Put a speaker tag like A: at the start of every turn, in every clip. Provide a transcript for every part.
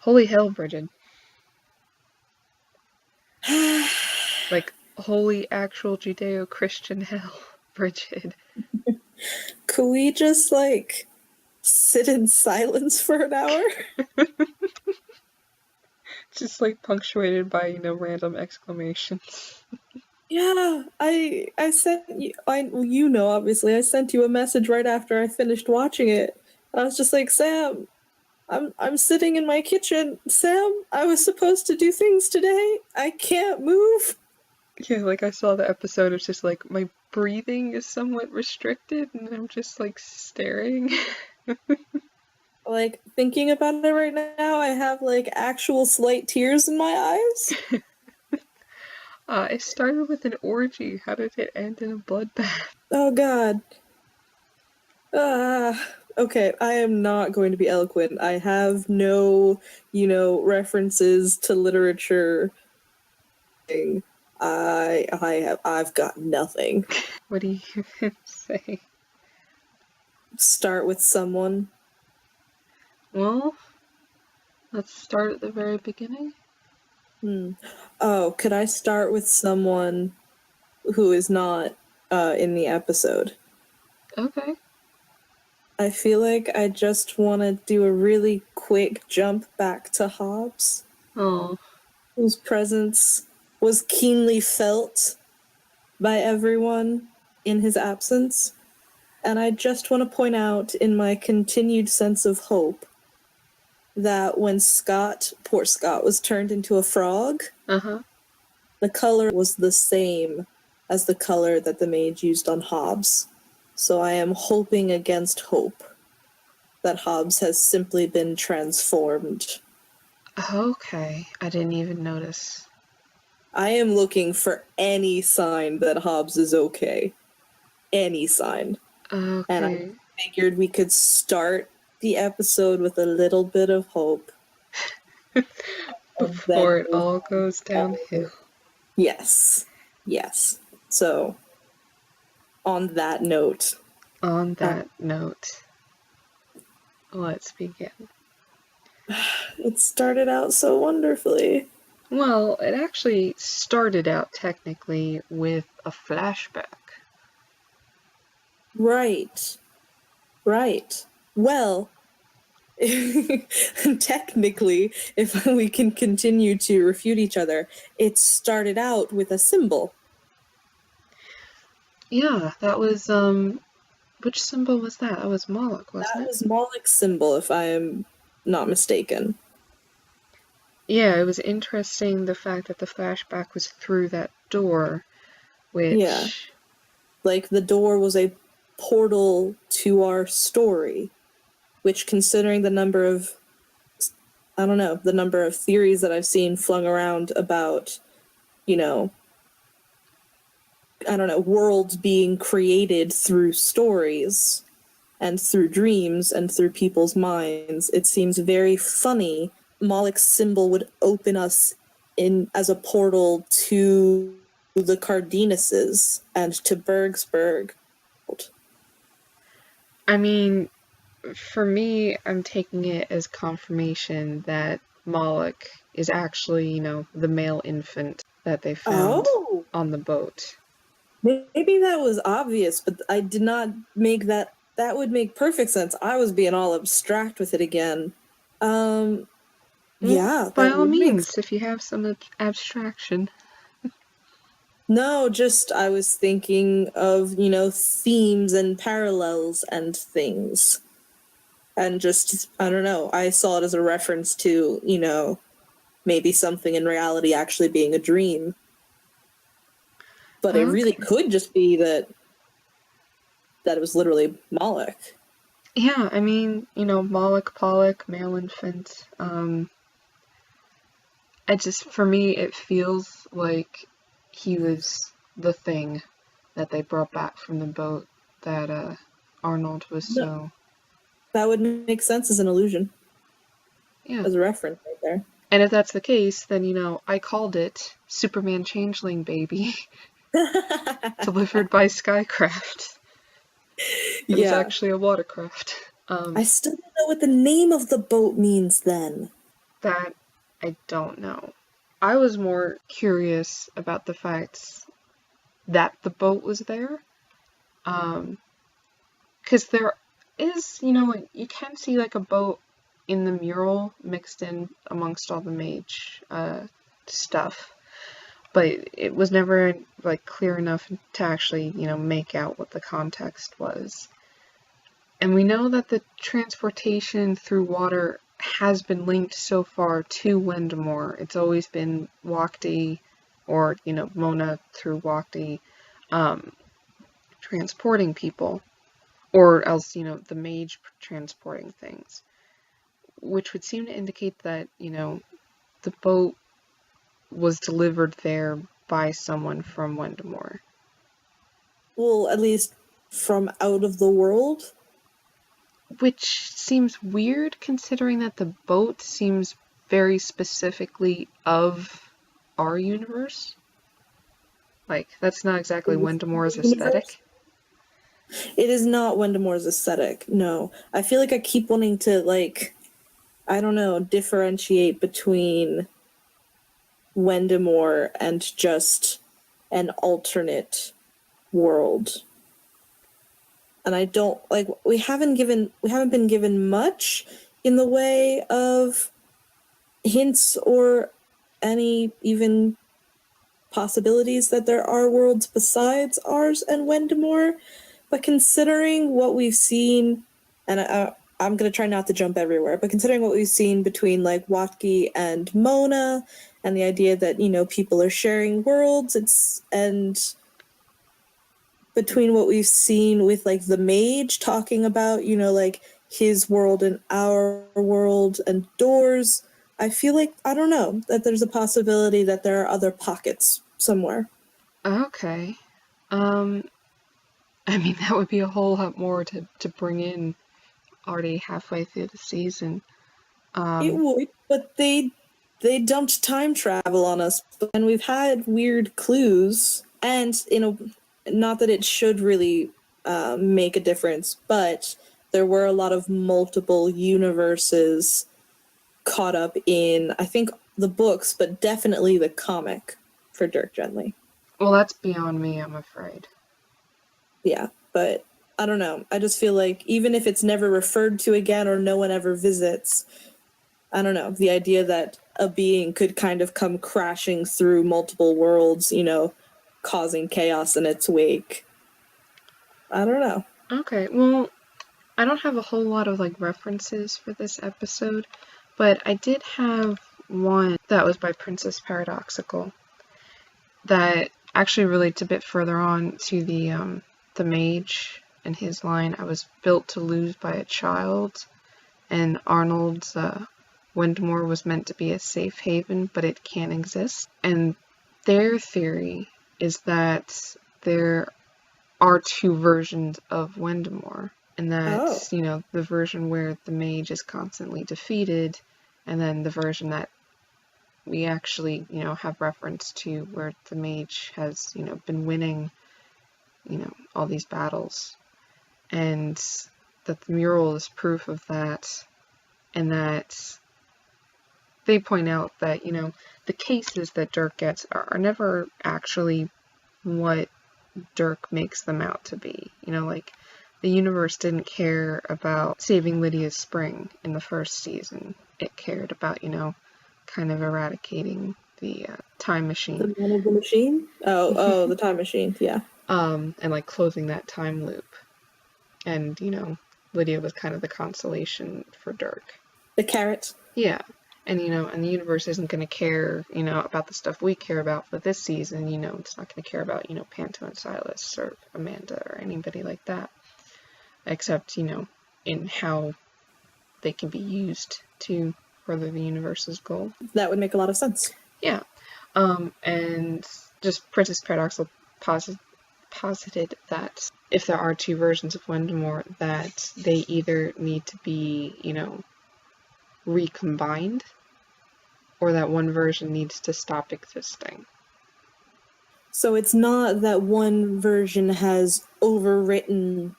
A: Holy hell, Brigid. Like, holy actual Judeo-Christian hell, Brigid.
B: Could we just, like, sit in silence for an hour?
A: Just, like, punctuated by, you know, random exclamations.
B: Yeah, I sent you, obviously, I sent you a message right after I finished watching it. I was just like, Sam, I'm sitting in my kitchen. Sam, I was supposed to do things today. I can't move.
A: Yeah, like, I saw the episode, it's just like, my breathing is somewhat restricted, and I'm just, like, staring.
B: Like, thinking about it right now, I have, like, actual slight tears in my eyes.
A: It started with an orgy. How did it end in a bloodbath?
B: Oh, God. Okay, I am not going to be eloquent. I have no, references to literature. I've got nothing.
A: What do you even say?
B: Start with someone.
A: Well, let's start at the very beginning.
B: Oh, could I start with someone who is not in the episode?
A: Okay.
B: I feel like I just want to do a really quick jump back to Hobbs,
A: Oh.
B: whose presence was keenly felt by everyone in his absence. And I just want to point out, in my continued sense of hope, that when poor Scott, was turned into a frog, the color was the same as the color that the mage used on Hobbs. So I am hoping against hope that Hobbs has simply been transformed.
A: Okay, I didn't even notice.
B: I am looking for any sign that Hobbs is okay. Any sign.
A: Okay.
B: And I figured we could start the episode with a little bit of hope.
A: Before it all goes downhill.
B: Yes. Yes. So, on that note.
A: Let's begin.
B: It started out so wonderfully.
A: Well, it actually started out technically with a flashback.
B: Right. Well, technically, if we can continue to refute each other, it started out with a symbol.
A: Yeah, that was, which symbol was that? That was Moloch, wasn't it?
B: That was Moloch's symbol, if I am not mistaken.
A: Yeah, it was interesting the fact that the flashback was through that door, which...
B: Yeah. Like, the door was a portal to our story, which, considering the number of theories that I've seen flung around about, worlds being created through stories and through dreams and through people's minds, it seems very funny Moloch's symbol would open us in as a portal to the Cardenuses and to Bergsburg.
A: I mean, for me, I'm taking it as confirmation that Moloch is actually, the male infant that they found on the boat.
B: Maybe that was obvious, but I did not make that. That would make perfect sense. I was being all abstract with it again. Yeah.
A: By all means, if you have some abstraction.
B: No, just I was thinking of, themes and parallels and things. And just, I don't know, I saw it as a reference to, maybe something in reality actually being a dream. But it really could just be that it was literally Moloch.
A: Yeah, I mean, Moloch, Pollock, male infant. For me, it feels like he was the thing that they brought back from the boat that Arnold was so...
B: That would make sense as an illusion.
A: Yeah.
B: As a reference right there.
A: And if that's the case, then, I called it Superman Changeling Baby. Delivered by Skycraft. It was actually a watercraft.
B: I still don't know what the name of the boat means then.
A: That I don't know. I was more curious about the fact that the boat was there. Because there is, you can see like a boat in the mural mixed in amongst all the mage stuff. But it was never like clear enough to actually, make out what the context was. And we know that the transportation through water has been linked so far to Wendemore. It's always been Wakti or, Mona through Wakti transporting people. Or else, the mage transporting things. Which would seem to indicate that, the boat was delivered there by someone from Wendemore.
B: Well, at least from out of the world?
A: Which seems weird considering that the boat seems very specifically of our universe. Like, that's not exactly Wendemore's aesthetic.
B: It is not Wendemore's aesthetic, no. I feel like I keep wanting to, I don't know, differentiate between Wendemore and just an alternate world. And I don't, we haven't been given much in the way of hints or any even possibilities that there are worlds besides ours and Wendemore. But considering what we've seen, and I'm going to try not to jump everywhere, but considering what we've seen between, Watki and Mona, and the idea that, people are sharing worlds, and between what we've seen with, the mage talking about, his world and our world and doors, I feel like, I don't know, that there's a possibility that there are other pockets somewhere.
A: Okay. That would be a whole lot more to bring in already halfway through the season.
B: It would, but they dumped time travel on us, and we've had weird clues, and not that it should really make a difference, but there were a lot of multiple universes caught up in, I think, the books, but definitely the comic for Dirk Gently.
A: Well, that's beyond me, I'm afraid.
B: Yeah, but I don't know. I just feel like even if it's never referred to again or no one ever visits, I don't know, the idea that a being could kind of come crashing through multiple worlds, causing chaos in its wake. I don't know.
A: Okay, well, I don't have a whole lot of references for this episode, but I did have one that was by Princess Paradoxical that actually relates a bit further on to the mage and his line, "I was built to lose by a child," and Arnold's Wendemore was meant to be a safe haven, but it can't exist. And their theory is that there are two versions of Wendemore, and that's, the version where the mage is constantly defeated, and then the version that we actually, have reference to where the mage has, been winning, all these battles. And that the mural is proof of that, and that they point out that, the cases that Dirk gets are never actually what Dirk makes them out to be. The universe didn't care about saving Lydia's spring in the first season. It cared about, kind of eradicating the time machine.
B: The man of the machine? Oh, the time machine, yeah.
A: And closing that time loop. And, Lydia was kind of the consolation for Dirk.
B: The carrot.
A: Yeah. And, and the universe isn't going to care, about the stuff we care about for this season. It's not going to care about, Panto and Silas or Amanda or anybody like that. Except, in how they can be used to further the universe's goal.
B: That would make a lot of sense.
A: Yeah. And just Princess Paradoxical posited that if there are two versions of Wendemore, that they either need to be, recombined, or that one version needs to stop existing.
B: So it's not that one version has overwritten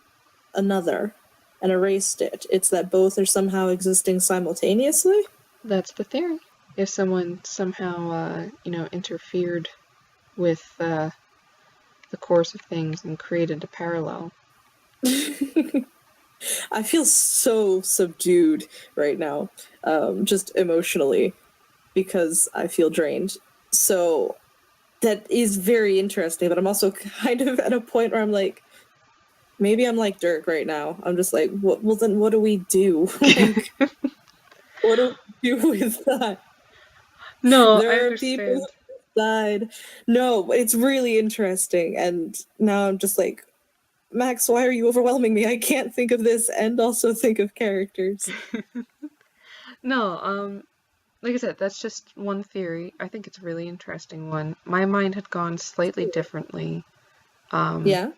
B: another and erased it. It's that both are somehow existing simultaneously?
A: That's the theory. If someone somehow, interfered with the course of things and created a parallel.
B: I feel so subdued right now, just emotionally, because I feel drained. So that is very interesting, but I'm also kind of at a point where I'm like, maybe I'm like Dirk right now. I'm just like, well, then what do we do? Like, what do we do with that?
A: No, I
B: There are people
A: understand.
B: who died. No, it's really interesting. And now I'm just like, Max, why are you overwhelming me? I can't think of this and also think of characters.
A: No, like I said, that's just one theory. I think it's a really interesting one. My mind had gone slightly differently.
B: Yeah?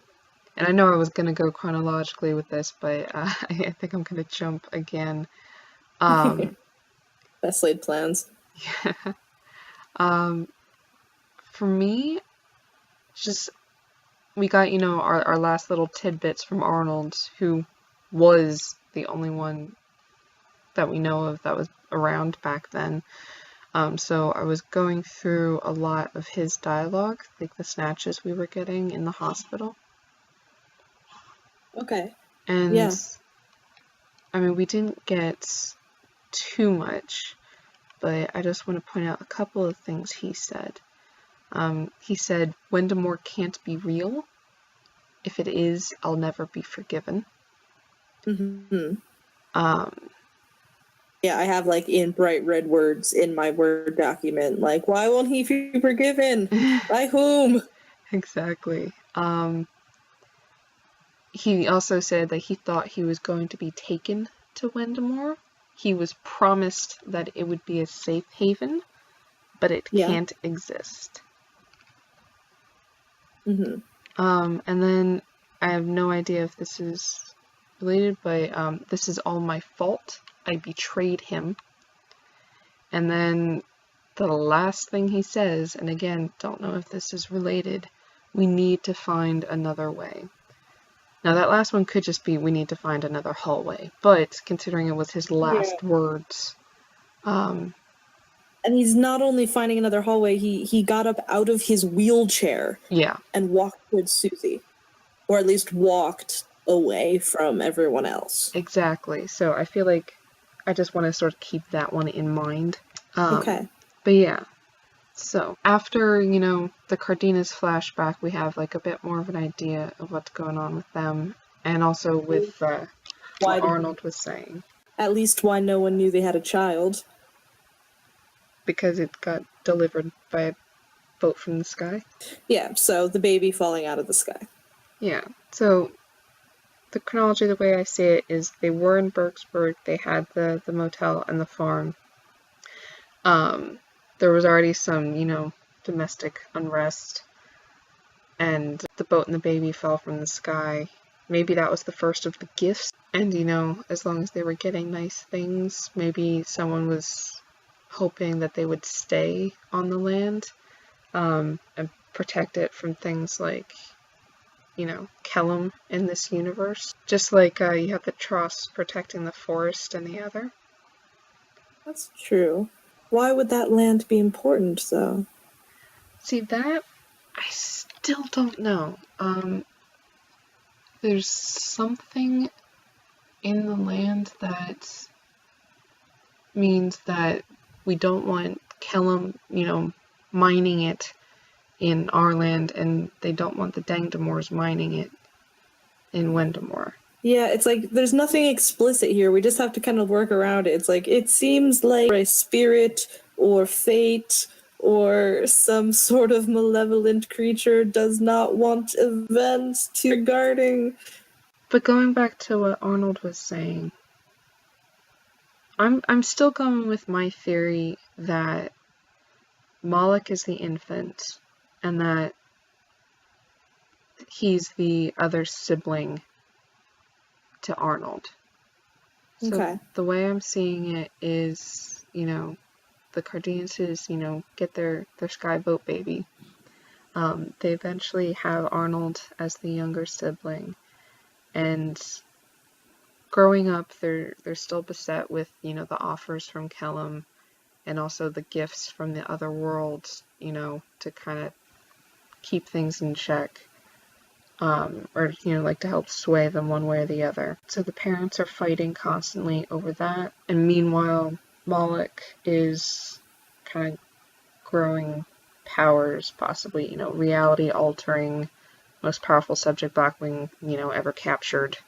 A: And I know I was going to go chronologically with this, but I think I'm going to jump again.
B: Best laid plans.
A: For me, just we got, our last little tidbits from Arnold, who was the only one that we know of that was around back then. So I was going through a lot of his dialogue, like the snatches we were getting in the hospital.
B: Okay.
A: And
B: Yeah.
A: I mean, we didn't get too much, but I just want to point out a couple of things he said. He said, Wendemore can't be real. If it is, I'll never be forgiven.
B: Mm-hmm. Yeah, I have like in bright red words in my Word document, like, why won't he be forgiven? By whom?
A: Exactly. He also said that he thought he was going to be taken to Wendemore. He was promised that it would be a safe haven, but it
B: Yeah.
A: can't exist.
B: Mm-hmm.
A: And then I have no idea if this is related, but this is all my fault. I betrayed him. And then the last thing he says, and again, don't know if this is related, we need to find another way. Now that last one could just be we need to find another hallway, but considering it was his last words,
B: And he's not only finding another hallway, he got up out of his wheelchair
A: yeah,
B: and walked towards Susie. Or at least walked away from everyone else.
A: exactly. So I feel like I just want to sort of keep that one in mind.
B: Okay.
A: But yeah, so after, the Cardenas flashback, we have like a bit more of an idea of what's going on with them, and also with what Arnold was saying.
B: At least why no one knew they had a child.
A: Because it got delivered by a boat from the sky.
B: Yeah, so the baby falling out of the sky.
A: Yeah, so the chronology, the way I see it, is they were in Berksburg, they had the motel and the farm. There was already some, domestic unrest, and the boat and the baby fell from the sky. Maybe that was the first of the gifts, and, as long as they were getting nice things, maybe someone was hoping that they would stay on the land, and protect it from things like, Kellum in this universe. Just like you have the Tross protecting the forest and the other.
B: That's true. Why would that land be important, though?
A: See, that I still don't know. There's something in the land that means that we don't want Kellum, mining it in our land, and they don't want the Dangdamores mining it in Wendemore.
B: Yeah, it's like there's nothing explicit here. We just have to kind of work around it. It's like it seems like a spirit or fate or some sort of malevolent creature does not want events to guarding.
A: But going back to what Arnold was saying, I'm still going with my theory that Moloch is the infant and that he's the other sibling to Arnold. So
B: Okay.
A: the way I'm seeing it is, the Cardenas, get their skyboat baby. They eventually have Arnold as the younger sibling, and growing up, they're still beset with, the offers from Kellum, and also the gifts from the other worlds, you know, to kind of keep things in check. Or, you know, like to help sway them one way or the other. So the parents are fighting constantly over that, and meanwhile, Moloch is kind of growing powers, possibly, you know, reality-altering, most powerful subject Blackwing, you know, ever captured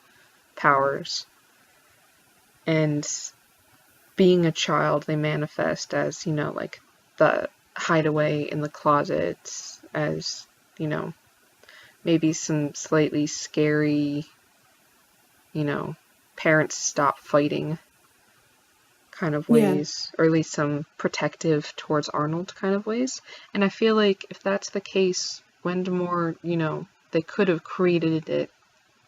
A: powers. And being a child, they manifest as, you know, like the hideaway in the closets, as, you know, maybe some slightly scary, you know, parents stop fighting kind of ways, or at least some protective towards Arnold kind of ways. And I feel like if that's the case, Wendemore, you know, they could have created it,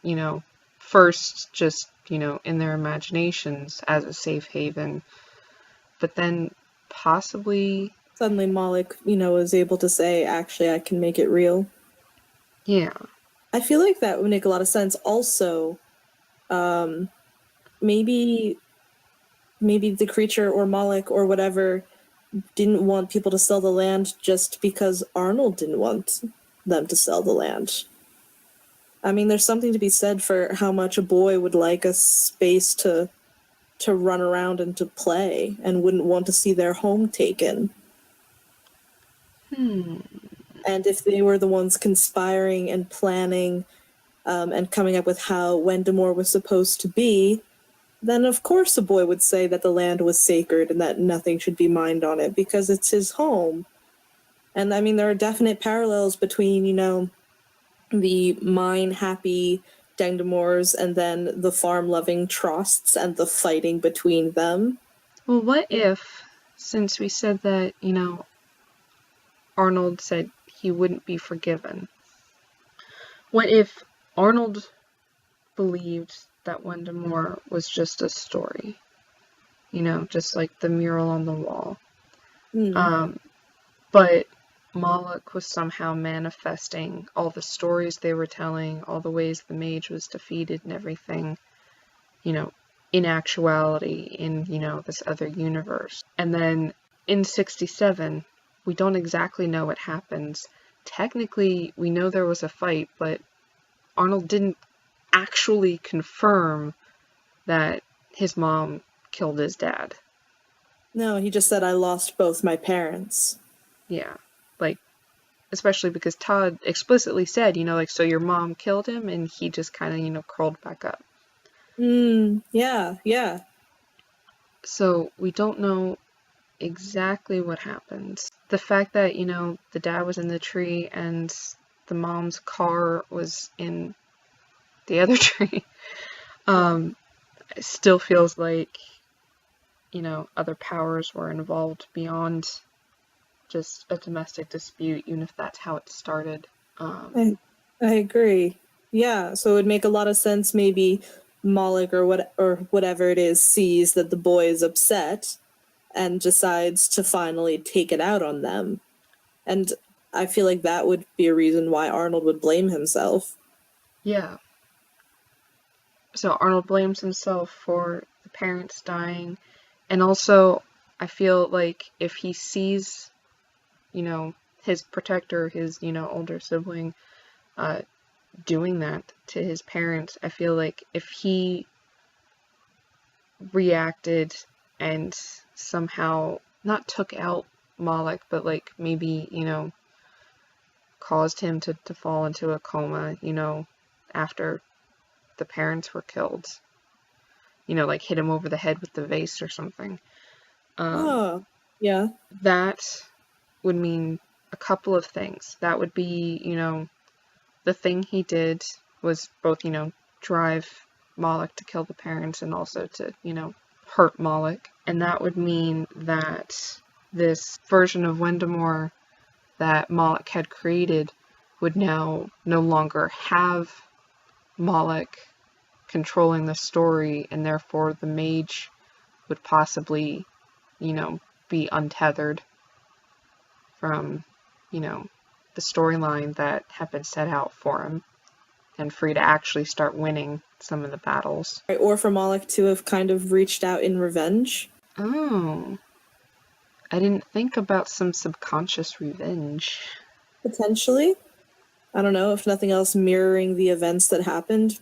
A: you know, first just, you know, in their imaginations as a safe haven, but then possibly...
B: Suddenly Moloch, you know, is able to say, actually, I can make it real.
A: Yeah.
B: I feel like that would make a lot of sense. Also, maybe the creature or Moloch or whatever didn't want people to sell the land just because Arnold didn't want them to sell the land. I mean, there's something to be said for how much a boy would like a space to run around and to play and wouldn't want to see their home taken. And if they were the ones conspiring and planning and coming up with how Wendemore was supposed to be, then of course a boy would say that the land was sacred and that nothing should be mined on it because it's his home. And I mean, there are definite parallels between, you know, the mine-happy Dengdemors and then the farm-loving Trosts and the fighting between them.
A: Well, what if, since we said that, you know, Arnold said he wouldn't be forgiven, what if Arnold believed that Wendemore was just a story? You know, just like the mural on the wall. But Moloch was somehow manifesting all the stories they were telling, all the ways the mage was defeated and everything, you know, in actuality, in, you know, this other universe. And then in 67, we don't exactly know what happens. Technically, we know there was a fight, but Arnold didn't actually confirm that his mom killed his dad.
B: No, he just said, I lost both my parents.
A: Yeah, like, especially because Todd explicitly said, you know, like, so your mom killed him, and he just kind of, you know, curled back up.
B: Yeah.
A: So we don't know exactly what happens. The fact that, you know, the dad was in the tree and the mom's car was in the other tree, still feels like, you know, other powers were involved beyond just a domestic dispute, even if that's how it started.
B: I agree. Yeah, so it would make a lot of sense. Maybe Moloch or whatever it is sees that the boy is upset and decides to finally take it out on them. And I feel like that would be a reason why Arnold would blame himself.
A: Yeah. So Arnold blames himself for the parents dying, and also I feel like if he sees, you know, his protector, his, you know, older sibling, doing that to his parents, I feel like if he reacted and somehow not took out Moloch, but like maybe, you know, caused him to fall into a coma, you know, after the parents were killed, you know, like hit him over the head with the vase or something.
B: Yeah.
A: That would mean a couple of things. That would be, you know, the thing he did was both, you know, drive Moloch to kill the parents and also to, you know, hurt Moloch. And that would mean that this version of Wendemore that Moloch had created would now no longer have Moloch controlling the story, and therefore the mage would possibly, you know, be untethered from, you know, the storyline that had been set out for him, and free to actually start winning some of the battles.
B: Or for Moloch to have kind of reached out in revenge.
A: Oh. I didn't think about some subconscious revenge.
B: Potentially. I don't know, if nothing else, mirroring the events that happened,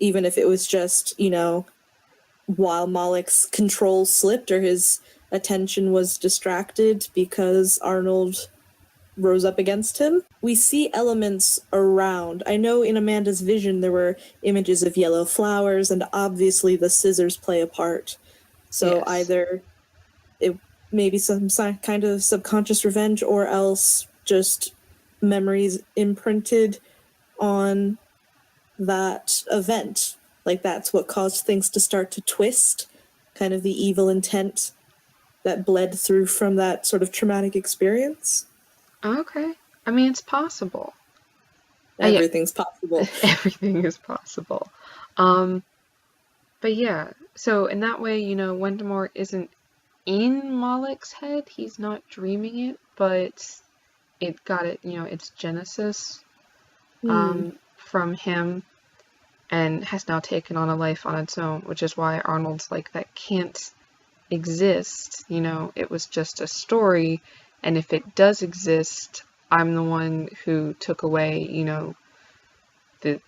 B: even if it was just, while Malek's control slipped or his attention was distracted because Arnold rose up against him. We see elements around. I know in Amanda's vision there were images of yellow flowers, and obviously the scissors play a part. So
A: Yes.
B: either it may be some kind of subconscious revenge, or else just memories imprinted on that event. Like, that's what caused things to start to twist, kind of the evil intent that bled through from that sort of traumatic experience.
A: Okay. I mean, it's possible.
B: Everything's possible.
A: Everything is possible. But yeah, so in that way, Wendemore isn't in Malek's head. He's not dreaming it, but it got its genesis from him, and has now taken on a life on its own, which is why Arnold's like, that can't exist. It was just a story, and if it does exist, I'm the one who took away, the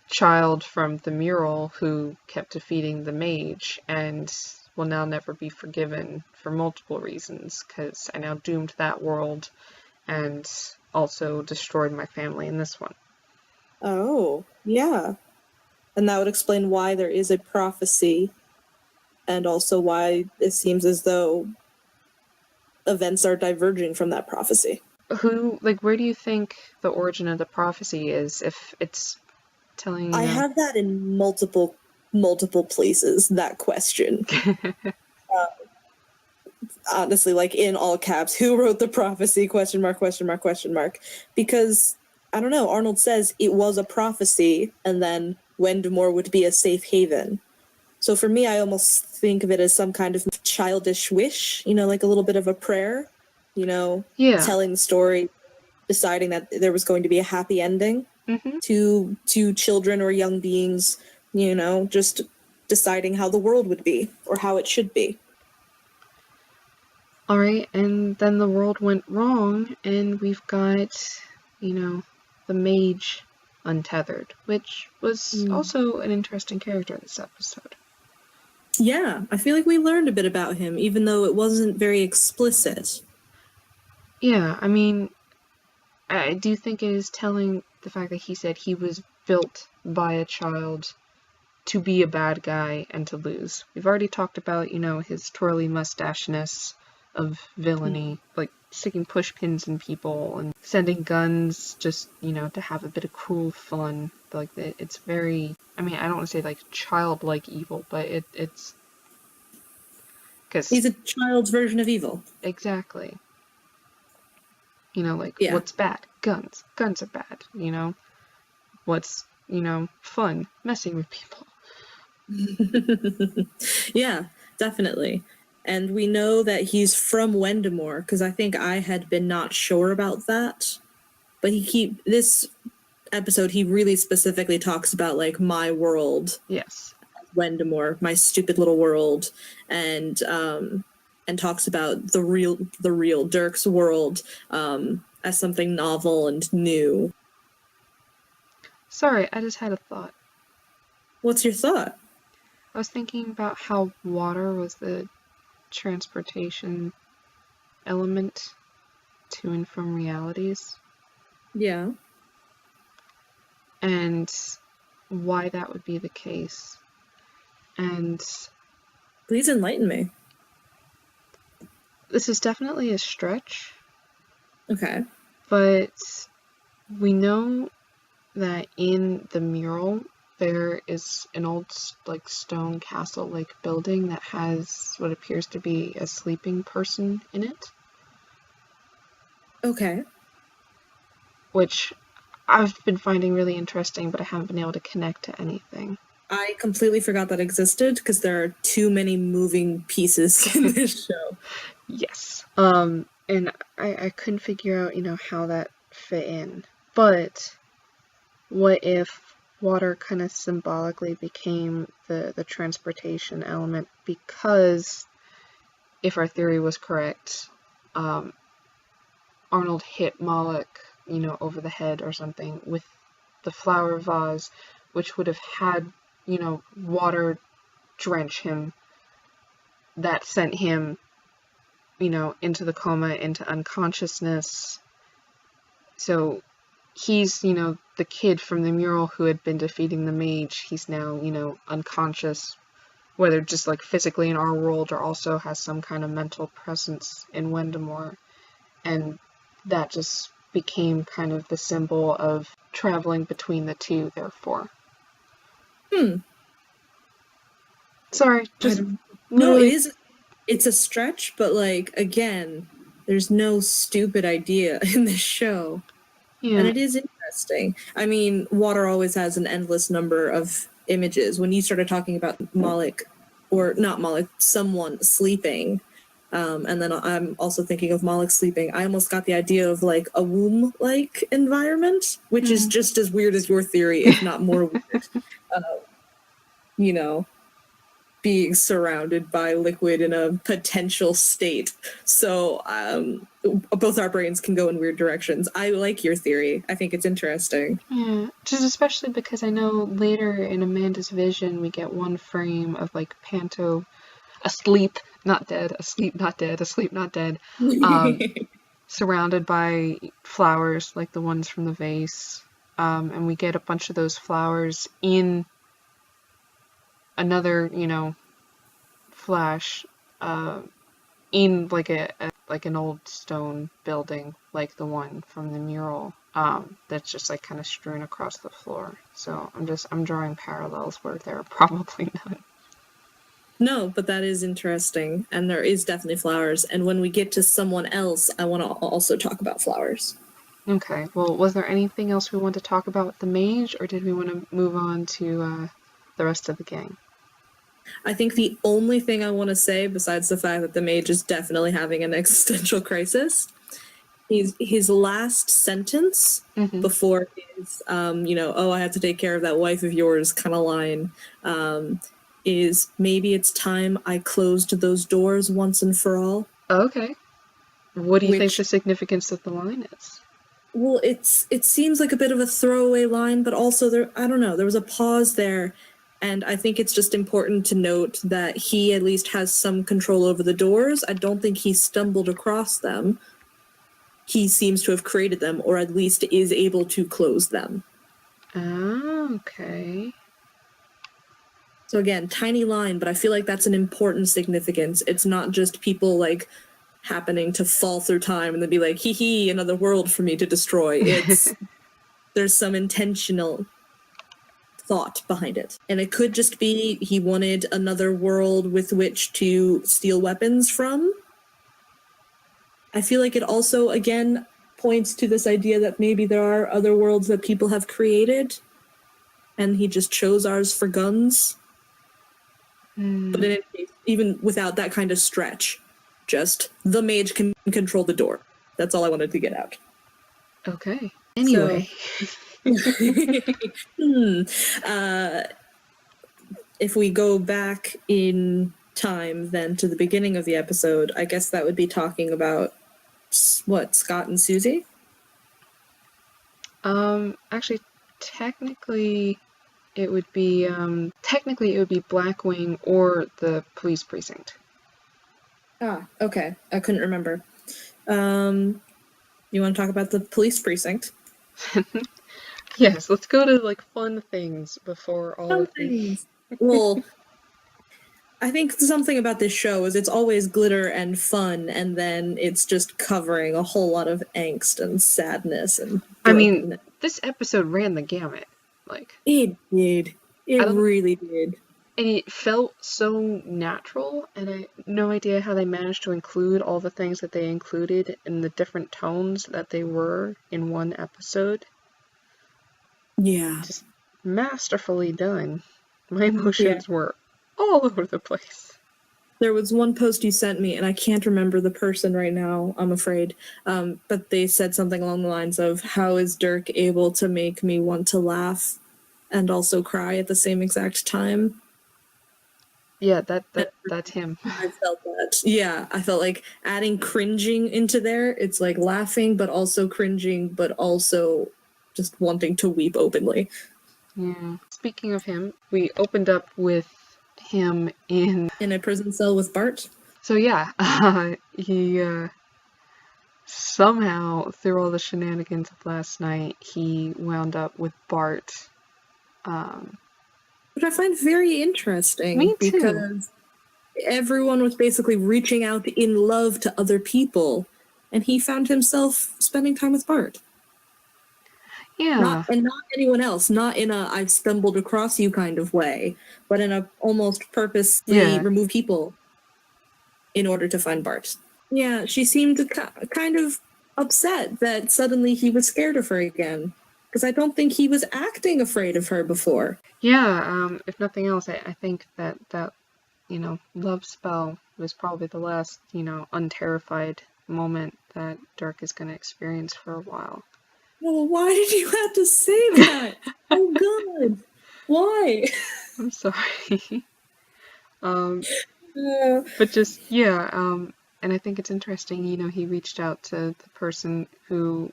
A: child from the mural who kept defeating the mage, and will now never be forgiven for multiple reasons, because I now doomed that world and also destroyed my family in this one.
B: Oh, yeah. And that would explain why there is a prophecy, and also why it seems as though events are diverging from that prophecy.
A: Where do you think the origin of the prophecy is, if it's telling,
B: I have that in multiple places, that question. Honestly, like in all caps, who wrote the prophecy? Question mark, question mark, question mark. Because, I don't know, Arnold says it was a prophecy, and then Wendemore would be a safe haven. So for me, I almost think of it as some kind of childish wish, like a little bit of a prayer, telling the story, deciding that there was going to be a happy ending to children or young beings, just deciding how the world would be or how it should be.
A: Alright, and then the world went wrong, and we've got, the mage untethered, which was also an interesting character this episode.
B: Yeah, I feel like we learned a bit about him, even though it wasn't very explicit.
A: Yeah, I mean, I do think it is telling the fact that he said he was built by a child to be a bad guy and to lose. We've already talked about, his twirly mustachiness of villainy, like sticking push pins in people and sending guns just, to have a bit of cruel fun. Like, it's very, I mean, I don't want to say like childlike evil, but it's...
B: He's a child's version of evil.
A: Exactly. What's bad? Guns. Guns are bad, What's, fun? Messing with people.
B: Yeah, definitely. And we know that he's from Wendemore, because I think I had been not sure about that. But this episode, he really specifically talks about, like, my world.
A: Yes.
B: Wendemore, my stupid little world, and talks about the real Dirk's world as something novel and new.
A: Sorry, I just had a thought.
B: What's your thought?
A: I was thinking about how water was the transportation element to and from realities.
B: Yeah.
A: And why that would be the case. And
B: please enlighten me.
A: This is definitely a stretch.
B: Okay.
A: But we know that in the mural there is an old stone castle building that has what appears to be a sleeping person in it.
B: Okay.
A: Which I've been finding really interesting, but I haven't been able to connect to anything.
B: I completely forgot that existed because there are too many moving pieces in this show.
A: Yes. And I couldn't figure out, how that fit in. But what if water kind of symbolically became the transportation element, because if our theory was correct, Arnold hit Moloch, over the head or something with the flower vase, which would have had, water drench him, that sent him, into the coma, into unconsciousness. So he's, the kid from the mural who had been defeating the mage. He's now, unconscious, whether just like physically in our world or also has some kind of mental presence in Wendemore. And that just became kind of the symbol of traveling between the two, therefore. Sorry, just
B: no, it is. It's a stretch, but like again, there's no stupid idea in this show, and it is interesting. I mean, water always has an endless number of images. When you started talking about Moloch, or not Moloch, someone sleeping, and then I'm also thinking of Moloch sleeping, I almost got the idea of like a womb-like environment, which is just as weird as your theory, if not more weird. Being surrounded by liquid in a potential state. So both our brains can go in weird directions. I like your theory. I think it's interesting.
A: Yeah, just especially because I know later in Amanda's vision we get one frame of like Panto asleep, not dead, asleep, not dead, asleep, not dead, surrounded by flowers like the ones from the vase. And we get a bunch of those flowers in another, flash, in like an old stone building, like the one from the mural, that's just like kind of strewn across the floor. So I'm drawing parallels where there are probably none.
B: No, but that is interesting, and there is definitely flowers. And when we get to someone else, I want to also talk about flowers.
A: Okay, well, was there anything else we want to talk about with the mage, or did we want to move on to the rest of the gang?
B: I think the only thing I want to say, besides the fact that the mage is definitely having an existential crisis, is his last sentence before his, oh, I have to take care of that wife of yours kind of line, is maybe it's time I closed those doors once and for all.
A: Okay. What do you think the significance of the line is?
B: Well, it seems like a bit of a throwaway line, but also I don't know, there was a pause there, and I think it's just important to note that he at least has some control over the doors. I don't think he stumbled across them. He seems to have created them, or at least is able to close them.
A: Oh, okay.
B: So again, tiny line, but I feel like that's an important significance. It's not just people like happening to fall through time and then be like, hee hee, another world for me to destroy. It's there's some intentional thought behind it. And it could just be he wanted another world with which to steal weapons from. I feel like it also, again, points to this idea that maybe there are other worlds that people have created, and he just chose ours for guns. But in any case, even without that kind of stretch, just the mage can control the door. That's all I wanted to get out.
A: Okay. Anyway.
B: If we go back in time then to the beginning of the episode, I guess that would be talking about what, Scott and Susie?
A: Actually, technically it would be Blackwing or the police precinct.
B: Ah, okay. I couldn't remember. You want to talk about the police precinct?
A: Yes, let's go to like fun things before all
B: fun
A: of these.
B: Well, I think something about this show is it's always glitter and fun, and then it's just covering a whole lot of angst and sadness and brokenness.
A: I mean, this episode ran the gamut. Like,
B: it did. It really did.
A: And it felt so natural, and I had no idea how they managed to include all the things that they included in the different tones that they were in one episode.
B: Yeah.
A: Just masterfully done. My emotions were all over the place.
B: There was one post you sent me, and I can't remember the person right now, I'm afraid, but they said something along the lines of, how is Dirk able to make me want to laugh and also cry at the same exact time?
A: Yeah, that's him.
B: I felt that. Yeah, I felt like adding cringing into there, it's like laughing, but also cringing, but also just wanting to weep openly.
A: Yeah. Speaking of him, we opened up with him in
B: a prison cell with Bart.
A: So yeah, he somehow through all the shenanigans of last night, he wound up with Bart.
B: Which I find very interesting.
A: Me too.
B: Because everyone was basically reaching out in love to other people, and he found himself spending time with Bart.
A: Yeah.
B: Not anyone else, not in a I've stumbled across you kind of way, but in a almost purposely remove people in order to find Bart. Yeah, she seemed kind of upset that suddenly he was scared of her again, because I don't think he was acting afraid of her before.
A: Yeah, if nothing else, I think that love spell was probably the last, unterrified moment that Dirk is going to experience for a while.
B: Well, why did you have to say that? Oh God, why?
A: I'm sorry. But just, and I think it's interesting, he reached out to the person who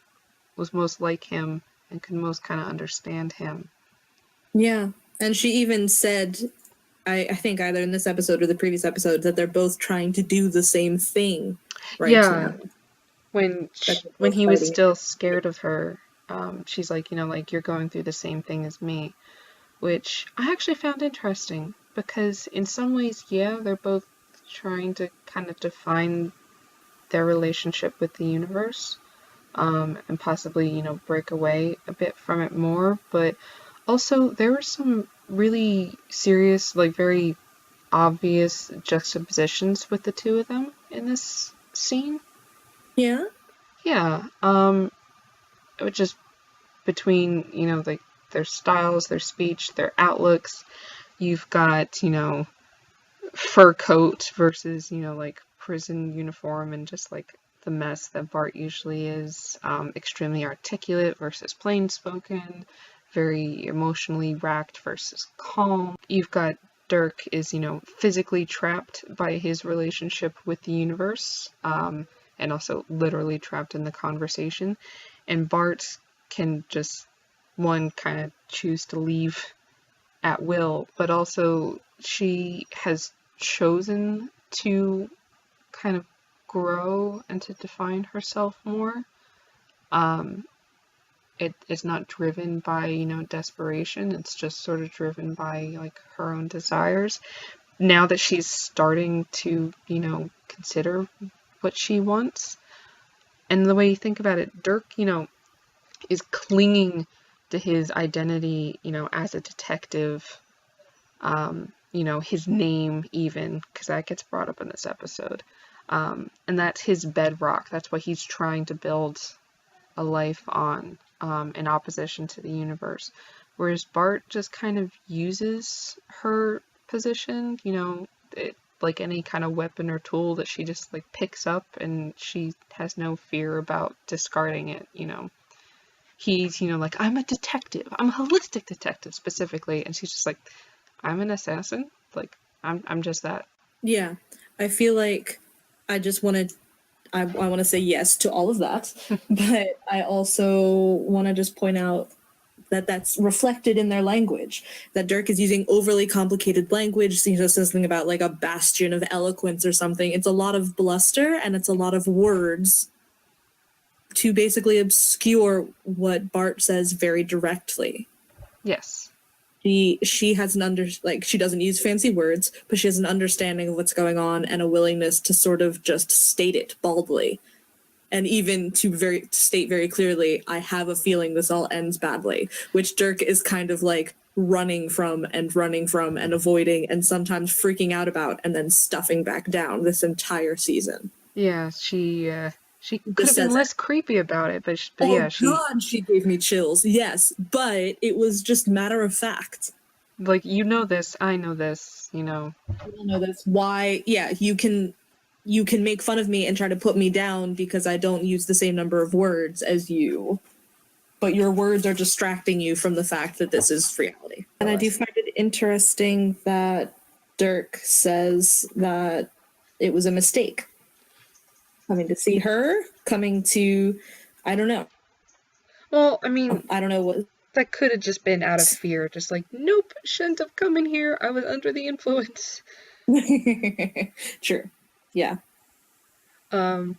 A: was most like him and could most kind of understand him.
B: Yeah, and she even said, I think either in this episode or the previous episode, that they're both trying to do the same thing now.
A: When he was still scared of her, she's like, you're going through the same thing as me, which I actually found interesting because in some ways, they're both trying to kind of define their relationship with the universe, and possibly, break away a bit from it more, but also there were some really serious, like very obvious juxtapositions with the two of them in this scene.
B: Yeah?
A: Yeah, just between, like their styles, their speech, their outlooks. You've got, fur coat versus, like prison uniform and just like the mess that Bart usually is. Extremely articulate versus plain spoken. Very emotionally racked versus calm. You've got Dirk is, physically trapped by his relationship with the universe, and also literally trapped in the conversation. And Bart can just, one, kind of choose to leave at will, but also she has chosen to kind of grow and to define herself more. It's not driven by, desperation. It's just sort of driven by, like, her own desires. Now that she's starting to, consider what she wants. And the way you think about it, Dirk, is clinging to his identity, as a detective, his name even, because that gets brought up in this episode. And that's his bedrock. That's what he's trying to build a life on, in opposition to the universe. Whereas Bart just kind of uses her position, like any kind of weapon or tool that she just like picks up, and she has no fear about discarding it, He's, like, I'm a detective. I'm a holistic detective specifically. And she's just like, I'm an assassin. Like, I'm just that.
B: Yeah. I feel like I just want to say yes to all of that. But I also want to just point out that that's reflected in their language. That Dirk is using overly complicated language, something about like a bastion of eloquence or something. It's a lot of bluster and it's a lot of words to basically obscure what Bart says very directly.
A: Yes.
B: She has she doesn't use fancy words, but she has an understanding of what's going on and a willingness to sort of just state it baldly. And even to state very clearly, I have a feeling this all ends badly, which Dirk is kind of like running from and avoiding and sometimes freaking out about and then stuffing back down this entire season.
A: Yeah, she could have been less creepy about it, but yeah,
B: she gave me chills. Yes, but it was just matter of fact.
A: Like, this, I know this, We all
B: know this. Why? Yeah, you can make fun of me and try to put me down because I don't use the same number of words as you, but your words are distracting you from the fact that this is reality. And I do find it interesting that Dirk says that it was a mistake. Coming to see her, coming to, I don't know.
A: Well, I mean,
B: I don't know what.
A: that could have just been out of fear. Just like, nope, shouldn't have come in here. I was under the influence.
B: True. Yeah.
A: And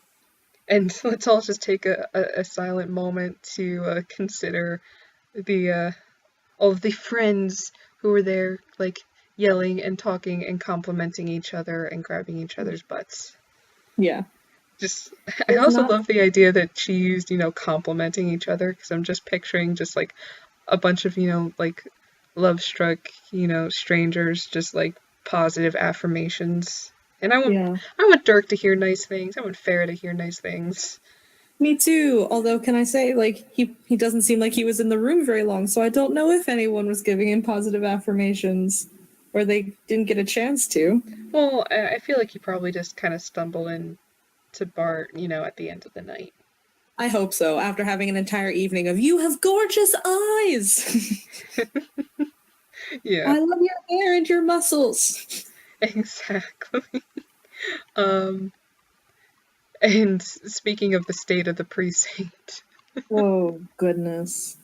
A: let's all just take a silent moment to consider the all of the friends who were there, like, yelling and talking and complimenting each other and grabbing each other's butts.
B: Yeah.
A: Just, I also love the idea that she used, complimenting each other, because I'm just picturing just, like, a bunch of, like, love-struck, strangers, just, like, positive affirmations. And I want Dirk to hear nice things. I want Farrah to hear nice things.
B: Me too. Although, can I say, like, he doesn't seem like he was in the room very long, so I don't know if anyone was giving him positive affirmations, or they didn't get a chance to.
A: Well, I feel like he probably just kind of stumbled in to Bart, at the end of the night.
B: I hope so, after having an entire evening of, you have gorgeous eyes!
A: Yeah.
B: I love your hair and your muscles!
A: Exactly. And speaking of the state of the precinct.
B: Oh, goodness.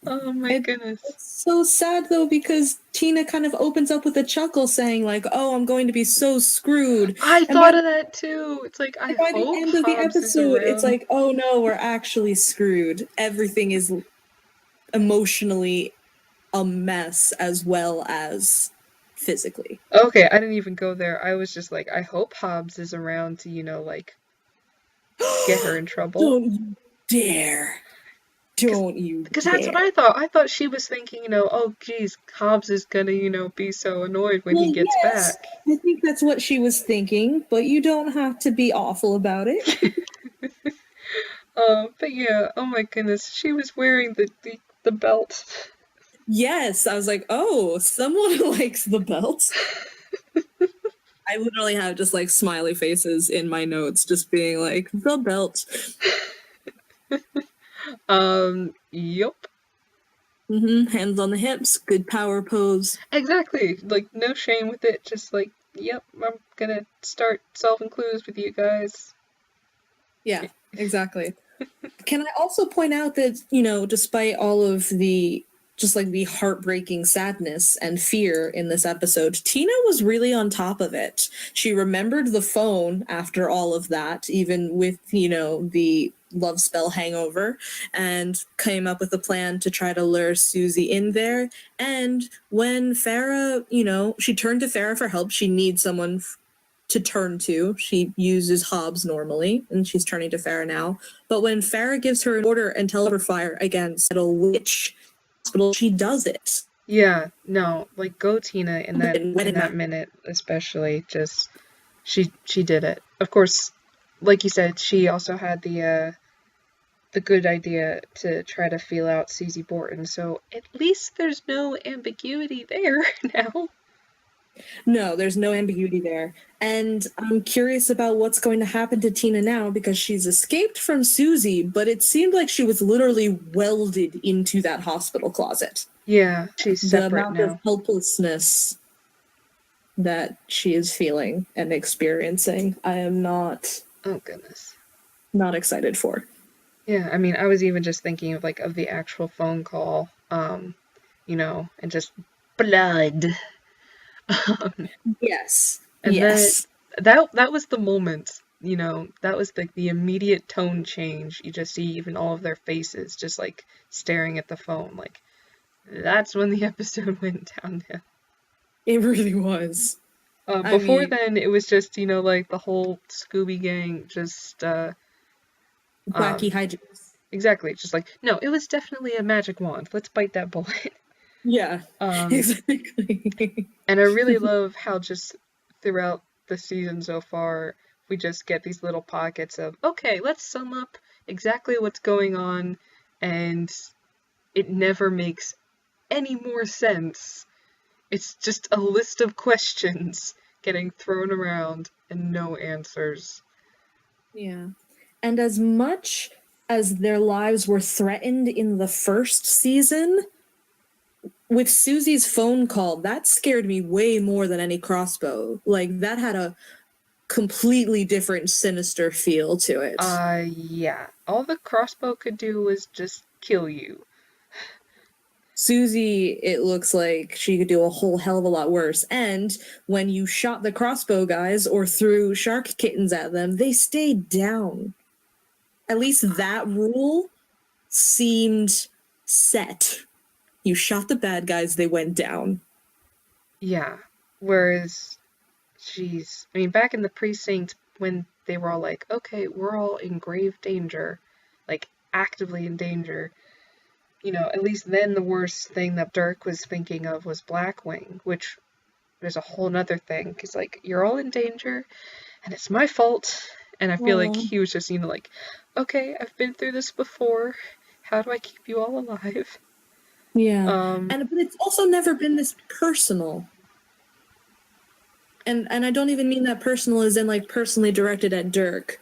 A: Oh my goodness.
B: It's so sad, though, because Tina kind of opens up with a chuckle saying, like, oh, I'm going to be so screwed.
A: I thought of that, too. It's like, I
B: by
A: hope
B: the end of the
A: Hobbs
B: episode, it's like, oh no, we're actually screwed. Everything is emotionally a mess as well as physically.
A: Okay, I didn't even go there. I was just like, I hope Hobbs is around to, like, get her in trouble.
B: Don't you dare. Don't you
A: Because that's what I thought. I thought she was thinking, oh, geez, Hobbs is gonna, be so annoyed when he gets back.
B: I think that's what she was thinking, but you don't have to be awful about it.
A: But yeah, oh my goodness, she was wearing the belt.
B: Yes, I was like, oh, someone likes the belt. I literally have just like smiley faces in my notes, just being like, the belt.
A: Yup.
B: Hands on the hips, good power pose.
A: Exactly. Like, no shame with it. Just like, yep, I'm gonna start solving clues with you guys.
B: Yeah, exactly. Can I also point out that, despite all of the just like the heartbreaking sadness and fear in this episode, Tina was really on top of it. She remembered the phone after all of that, even with, the love spell hangover, and came up with a plan to try to lure Susie in there. And when Farrah, she turned to Farrah for help, she needs someone to turn to. She uses Hobbs normally, and she's turning to Farrah now. But when Farrah gives her an order and tells her fire against a witch hospital, she does it.
A: Yeah, no, like, go Tina in that minute, especially. Just she did it. Of course, like you said, she also had the good idea to try to feel out Susie Borton. So at least there's no ambiguity there now.
B: No, there's no ambiguity there. And I'm curious about what's going to happen to Tina now, because she's escaped from Susie, but it seemed like she was literally welded into that hospital closet.
A: Yeah, she's separate
B: the amount
A: now.
B: of helplessness that she is feeling and experiencing, I am not...
A: Oh, goodness.
B: Not excited for.
A: Yeah, I mean, I was even just thinking of, like, of the actual phone call, and just blood.
B: Yes.
A: And
B: yes.
A: That was the moment, that was the immediate tone change. You just see even all of their faces just, like, staring at the phone. Like, that's when the episode went downhill.
B: It really was.
A: Before then, it was just, like, the whole Scooby gang just,
B: wacky hijinks.
A: Exactly. Just like, no, it was definitely a magic wand. Let's bite that bullet.
B: Yeah, exactly.
A: And I really love how just throughout the season so far, we just get these little pockets of, okay, let's sum up exactly what's going on, and it never makes any more sense. It's just a list of questions getting thrown around and no answers.
B: Yeah. And as much as their lives were threatened in the first season, with Susie's phone call, that scared me way more than any crossbow. Like, that had a completely different sinister feel to it.
A: Yeah. All the crossbow could do was just kill you.
B: Susie, it looks like she could do a whole hell of a lot worse. And when you shot the crossbow guys or threw shark kittens at them, they stayed down. At least that rule seemed set. You shot the bad guys, they went down.
A: Yeah. Whereas I mean, back in the precinct when they were all like, okay, we're all in grave danger, like actively in danger, at least then the worst thing that Dirk was thinking of was Blackwing, which was a whole nother thing, because, like, you're all in danger, and it's my fault, and I feel like he was just, like, okay, I've been through this before, how do I keep you all alive?
B: Yeah, but it's also never been this personal. And I don't even mean that personal as in, like, personally directed at Dirk.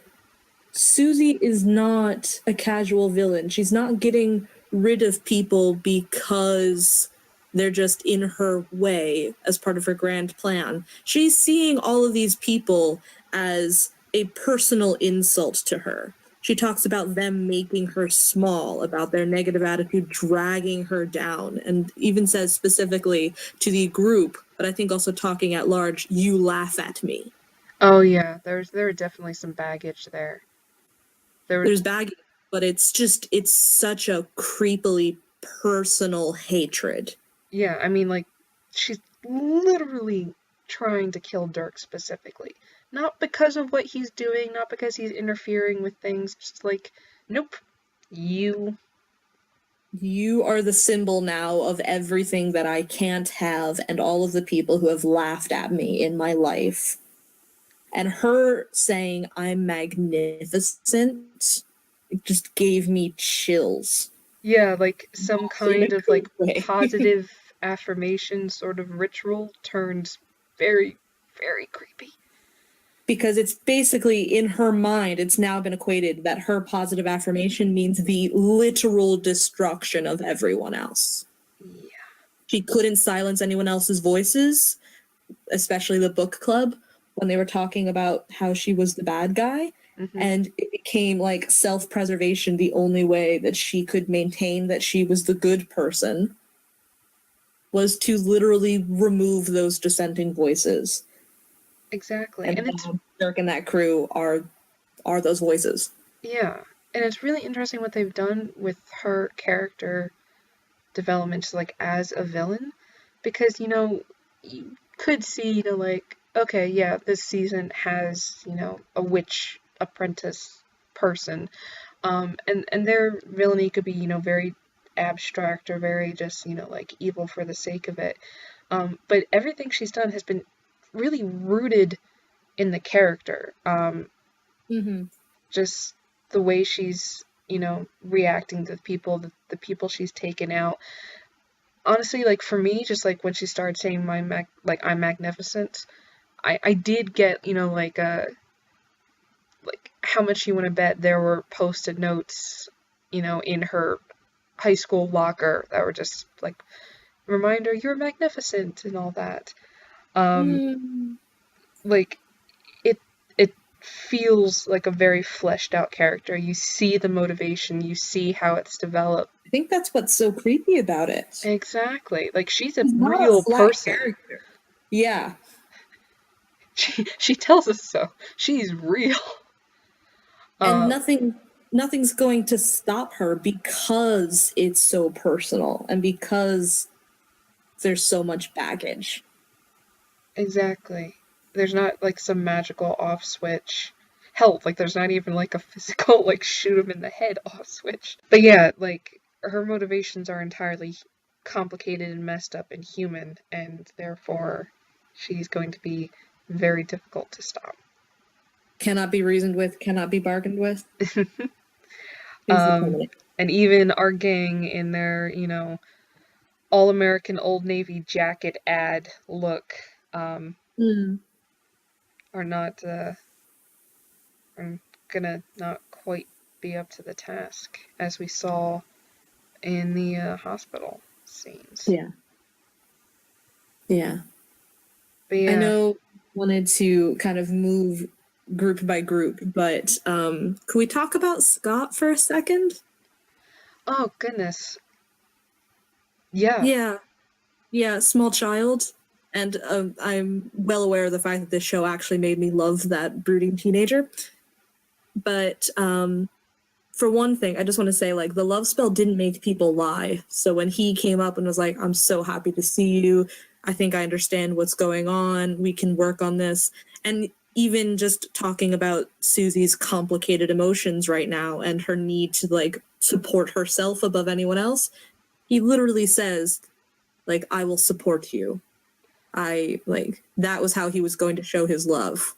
B: Susie is not a casual villain. She's not getting rid of people because they're just in her way as part of her grand plan. She's seeing all of these people as a personal insult to her. She talks about them making her small, about their negative attitude dragging her down, and even says specifically to the group, but I think also talking at large, you laugh at me.
A: Oh yeah, there are definitely some baggage there.
B: There's baggage, but it's such a creepily personal hatred.
A: Yeah, I mean, like, she's literally trying to kill Dirk specifically. Not because of what he's doing, not because he's interfering with things, just like, nope, you.
B: You are the symbol now of everything that I can't have and all of the people who have laughed at me in my life. And her saying, I'm magnificent, it just gave me chills.
A: Yeah, like some kind of, like, positive affirmation sort of ritual turns very, very creepy.
B: Because it's basically, in her mind, it's now been equated that her positive affirmation means the literal destruction of everyone else.
A: Yeah.
B: She couldn't silence anyone else's voices, especially the book club, when they were talking about how she was the bad guy.
A: Mm-hmm.
B: And it became like self-preservation, the only way that she could maintain that she was the good person was to literally remove those dissenting voices.
A: Exactly.
B: And
A: it's
B: Dirk and that crew are those voices.
A: Yeah. And it's really interesting what they've done with her character development, like, as a villain, because, you could see, like, okay, yeah, this season has, a witch apprentice person, and their villainy could be, very abstract or very just, like, evil for the sake of it, but everything she's done has been really rooted in the character, just the way she's, reacting to the people she's taken out. Honestly, like, for me, just like when she started saying I'm magnificent, I did get, like how much you want to bet there were post-it notes, in her high school locker that were just like, reminder, you're magnificent and all that. Like, it feels like a very fleshed out character. You see the motivation, you see how it's developed.
B: I think that's what's so creepy about it.
A: Exactly. Like, she's a real person.
B: Character. Yeah.
A: She tells us so. She's real.
B: And nothing's going to stop her because it's so personal and because there's so much baggage.
A: Exactly. There's not, like, some magical off switch. Hell, like, there's not even, like, a physical, like, shoot him in the head off switch. But yeah, like, her motivations are entirely complicated and messed up and human, and therefore she's going to be very difficult to stop.
B: Cannot be reasoned with, cannot be bargained with.
A: And even our gang in their, all-American Old Navy jacket ad look, are not, are gonna not quite be up to the task, as we saw in the hospital scenes.
B: Yeah. Yeah.
A: But yeah.
B: I know wanted to kind of move group by group, but could we talk about Scott for a second?
A: Oh, goodness. Yeah.
B: Yeah. Yeah, small child. And I'm well aware of the fact that this show actually made me love that brooding teenager. But for one thing, I just want to say, like, the love spell didn't make people lie. So when he came up and was like, I'm so happy to see you. I think I understand what's going on. We can work on this. And even just talking about Susie's complicated emotions right now and her need to, like, support herself above anyone else, he literally says, like, I will support you. That was how he was going to show his love.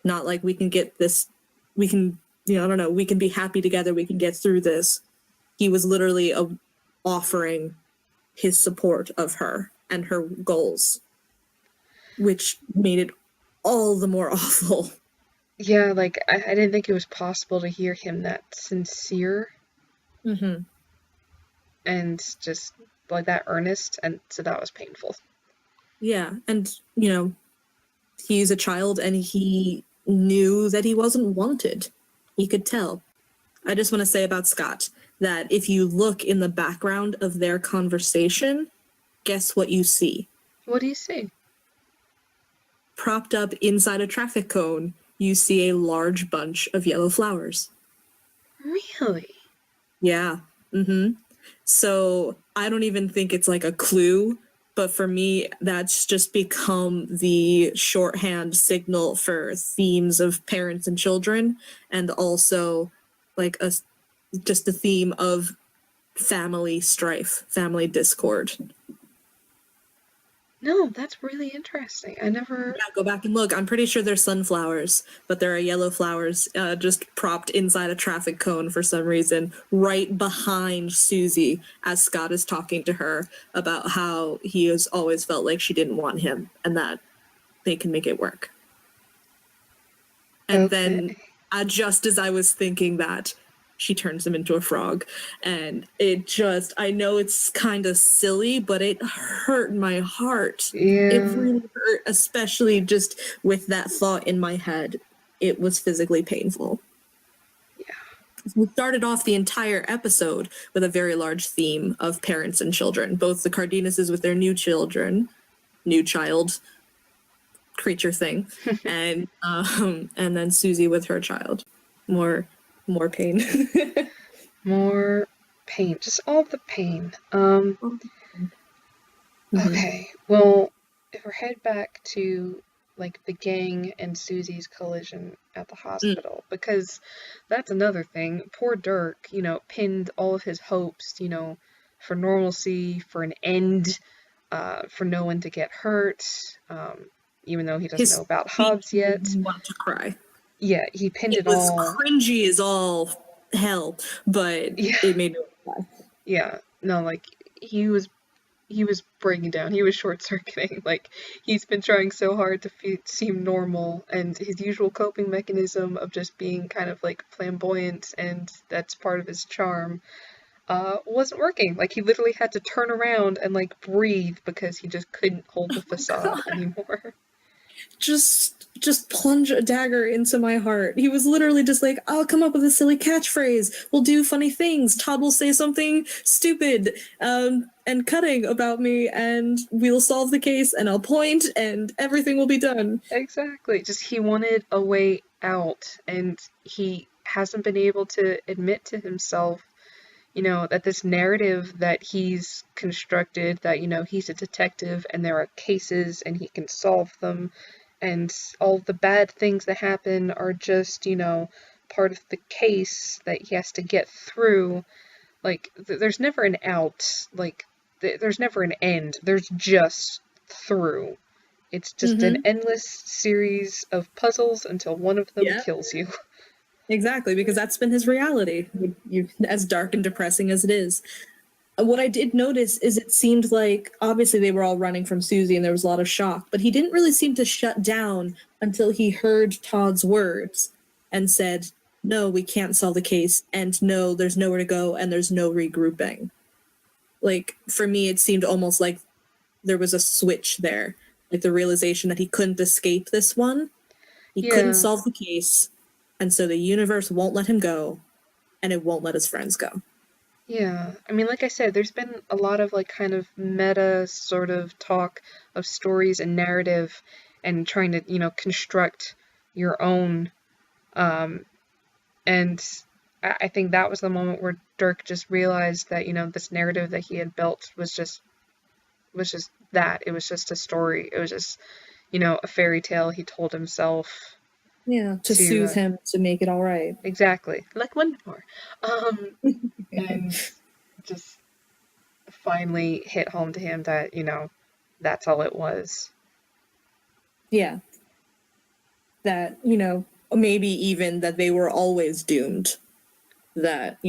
B: Not like, we can get this, we can, I don't know, we can be happy together, we can get through this. He was literally offering his support of her and her goals, which made it all the more awful.
A: Yeah, like, I didn't think it was possible to hear him that sincere.
B: Mm-hmm.
A: And just, like, that earnest, and so that was painful.
B: Yeah, and, he's a child and he knew that he wasn't wanted. He could tell. I just want to say about Scott that if you look in the background of their conversation, guess what you see?
A: What do you see?
B: Propped up inside a traffic cone, you see a large bunch of yellow flowers.
A: Really?
B: Yeah. Mm-hmm. So I don't even think it's like a clue, but for me, that's just become the shorthand signal for themes of parents and children, and also like just the theme of family strife, family discord.
A: No, that's really interesting. I never...
B: Yeah, go back and look. I'm pretty sure they're sunflowers, but there are yellow flowers just propped inside a traffic cone for some reason, right behind Susie as Scott is talking to her about how he has always felt like she didn't want him and that they can make it work. And then, just as I was thinking that, she turns him into a frog. And it just, I know it's kind of silly, but it hurt my heart.
A: Yeah.
B: It really hurt, especially just with that thought in my head. It was physically painful.
A: Yeah.
B: We started off the entire episode with a very large theme of parents and children, both the Cardenases with their new child creature thing, and then Susie with her child. More pain.
A: More pain. Just all the pain. Okay. Well, if we head back to, like, the gang and Susie's collision at the hospital, because that's another thing. Poor Dirk, pinned all of his hopes, for normalcy, for an end, for no one to get hurt, even though he doesn't know about Hobbs yet.
B: Want to cry.
A: Yeah, he pinned it all.
B: It was cringy as all hell, but it made me cry.
A: Yeah, no, like, he was breaking down. He was short-circuiting. Like, he's been trying so hard to seem normal, and his usual coping mechanism of just being kind of, like, flamboyant, and that's part of his charm, wasn't working. Like, he literally had to turn around and, like, breathe because he just couldn't hold the facade anymore.
B: Just plunge a dagger into my heart. He was literally just like, I'll come up with a silly catchphrase. We'll do funny things. Todd will say something stupid and cutting about me, and we'll solve the case, and I'll point, and everything will be done.
A: Exactly. Just, he wanted a way out, and he hasn't been able to admit to himself, that this narrative that he's constructed, that, he's a detective and there are cases and he can solve them, and all the bad things that happen are just, part of the case that he has to get through. Like, there's never an out. Like, there's never an end. There's just through. It's just an endless series of puzzles until one of them kills you.
B: Exactly, because that's been his reality, as dark and depressing as it is. What I did notice is it seemed like, obviously they were all running from Susie and there was a lot of shock, but he didn't really seem to shut down until he heard Todd's words and said, no, we can't solve the case, and no, there's nowhere to go, and there's no regrouping. Like, for me, it seemed almost like there was a switch there. Like the realization that he couldn't escape this one. He couldn't solve the case. And so the universe won't let him go. And it won't let his friends go.
A: Yeah, I mean, like I said, there's been a lot of like kind of meta sort of talk of stories and narrative and trying to, construct your own. And I think that was the moment where Dirk just realized that, this narrative that he had built was just that. It was just a story. It was just, a fairy tale he told himself.
B: Yeah, to soothe him, to make it all right.
A: Exactly. Like one more. And just finally hit home to him that, that's all it was.
B: Yeah. That, maybe even that they were always doomed. That,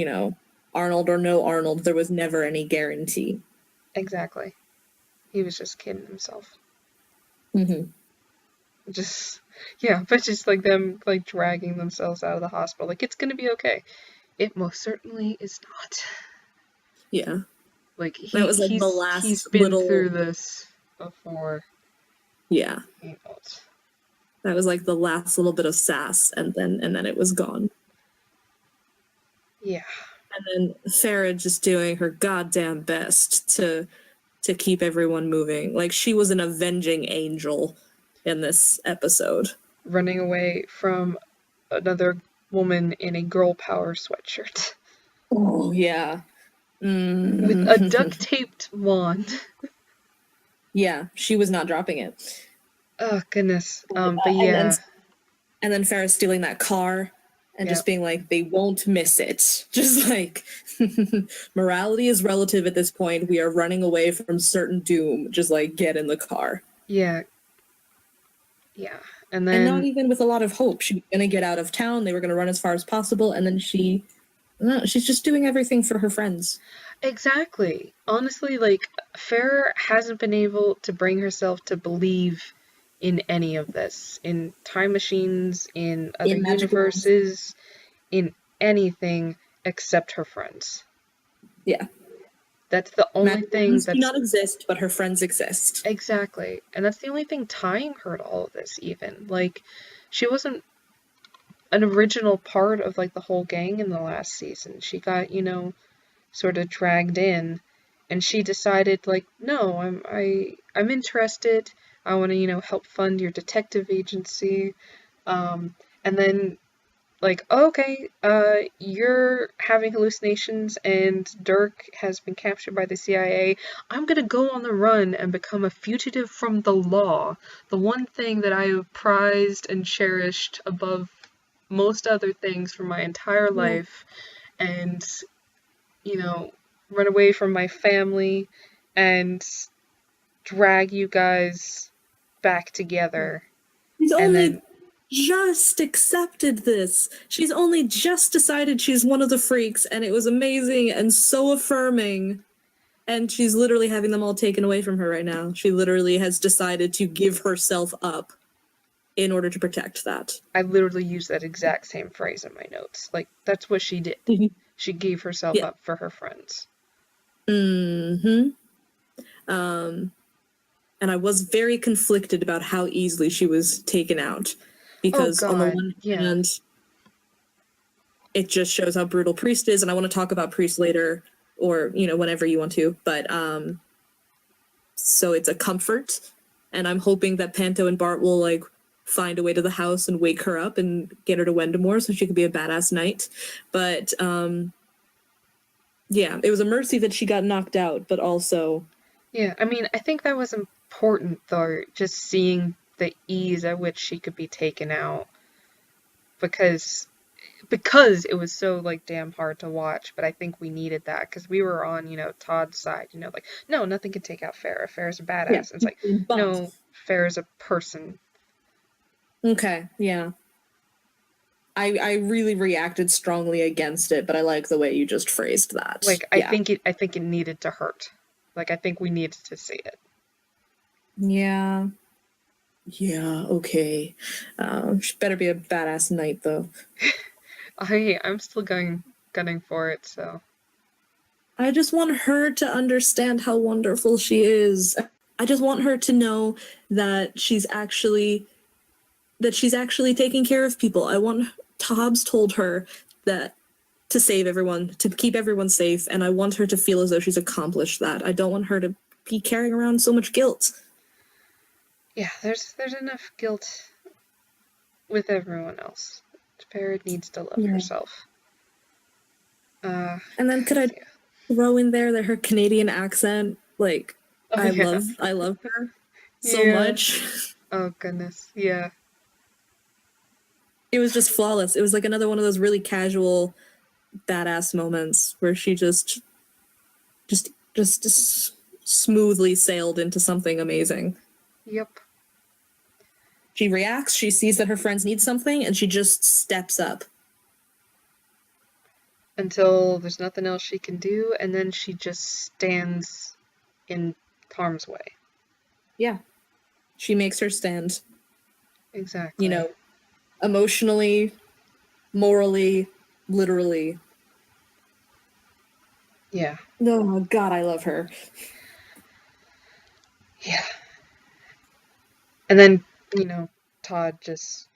B: Arnold or no Arnold, there was never any guarantee.
A: Exactly. He was just kidding himself.
B: Mm-hmm.
A: But just like them like dragging themselves out of the hospital. Like, it's gonna be okay. It most certainly is not.
B: Yeah.
A: Like,
B: that was like the last
A: he's been through this before.
B: Yeah. That was like the last little bit of sass, and then it was gone.
A: Yeah.
B: And then Farah just doing her goddamn best to keep everyone moving. Like, she was an avenging angel in this episode.
A: Running away from another woman in a girl power sweatshirt.
B: Oh, yeah.
A: With a duct-taped wand.
B: Yeah, she was not dropping it.
A: Oh, goodness. But yeah.
B: And then Farrah stealing that car and just being like, they won't miss it. Just like, morality is relative at this point. We are running away from certain doom. Just like, get in the car.
A: Yeah. Yeah. And then...
B: And not even with a lot of hope. She was going to get out of town. They were going to run as far as possible. And then she's just doing everything for her friends.
A: Exactly. Honestly, like, Farrah hasn't been able to bring herself to believe in any of this. In time machines, in other universes, in anything except her friends.
B: Yeah.
A: That's the only thing
B: that's... do not exist, but her friends exist.
A: Exactly. And that's the only thing tying her to all of this, even. Like, she wasn't an original part of, like, the whole gang in the last season. She got, sort of dragged in, and she decided, like, no, I'm interested. I want to, help fund your detective agency. And then, like, okay, you're having hallucinations and Dirk has been captured by the CIA. I'm gonna go on the run and become a fugitive from the law. The one thing that I have prized and cherished above most other things for my entire life. And, run away from my family and drag you guys back together.
B: She's only just accepted this. She's only just decided she's one of the freaks, and it was amazing and so affirming. And she's literally having them all taken away from her right now. She literally has decided to give herself up in order to protect that.
A: I literally used that exact same phrase in my notes. Like, that's what she did. She gave herself up for her friends.
B: Mm-hmm. And I was very conflicted about how easily she was taken out. Because on the one hand, it just shows how brutal Priest is, and I want to talk about Priest later, or, whenever you want to, but, so it's a comfort, and I'm hoping that Panto and Bart will, like, find a way to the house and wake her up and get her to Wendemore so she could be a badass knight, but, yeah, it was a mercy that she got knocked out, but also...
A: Yeah, I mean, I think that was important, though, just seeing the ease at which she could be taken out, because it was so, like, damn hard to watch, but I think we needed that, because we were on, Todd's side, like, no, nothing can take out Farrah. Farrah's a badass. Yeah. It's like, no, Farrah's a person.
B: Okay, yeah. I really reacted strongly against it, but I like the way you just phrased that.
A: Like, I think it needed to hurt. Like, I think we needed to see it.
B: Yeah. Yeah, okay. She better be a badass knight, though.
A: I'm still gunning for it, so.
B: I just want her to understand how wonderful she is. I just want her to know that she's actually taking care of people. Hobbs told her that to save everyone, to keep everyone safe, and I want her to feel as though she's accomplished that. I don't want her to be carrying around so much guilt.
A: Yeah, there's enough guilt with everyone else. Jared needs to love herself.
B: And then could I throw in there that her Canadian accent, like, I love her so much.
A: Oh goodness, yeah.
B: It was just flawless. It was like another one of those really casual, badass moments where she just smoothly sailed into something amazing.
A: Yep.
B: She reacts, she sees that her friends need something, and she just steps up.
A: Until there's nothing else she can do, and then she just stands in harm's way.
B: Yeah. She makes her stand.
A: Exactly.
B: You know, emotionally, morally, literally.
A: Yeah.
B: Oh, God, I love her.
A: Yeah. And then, Todd just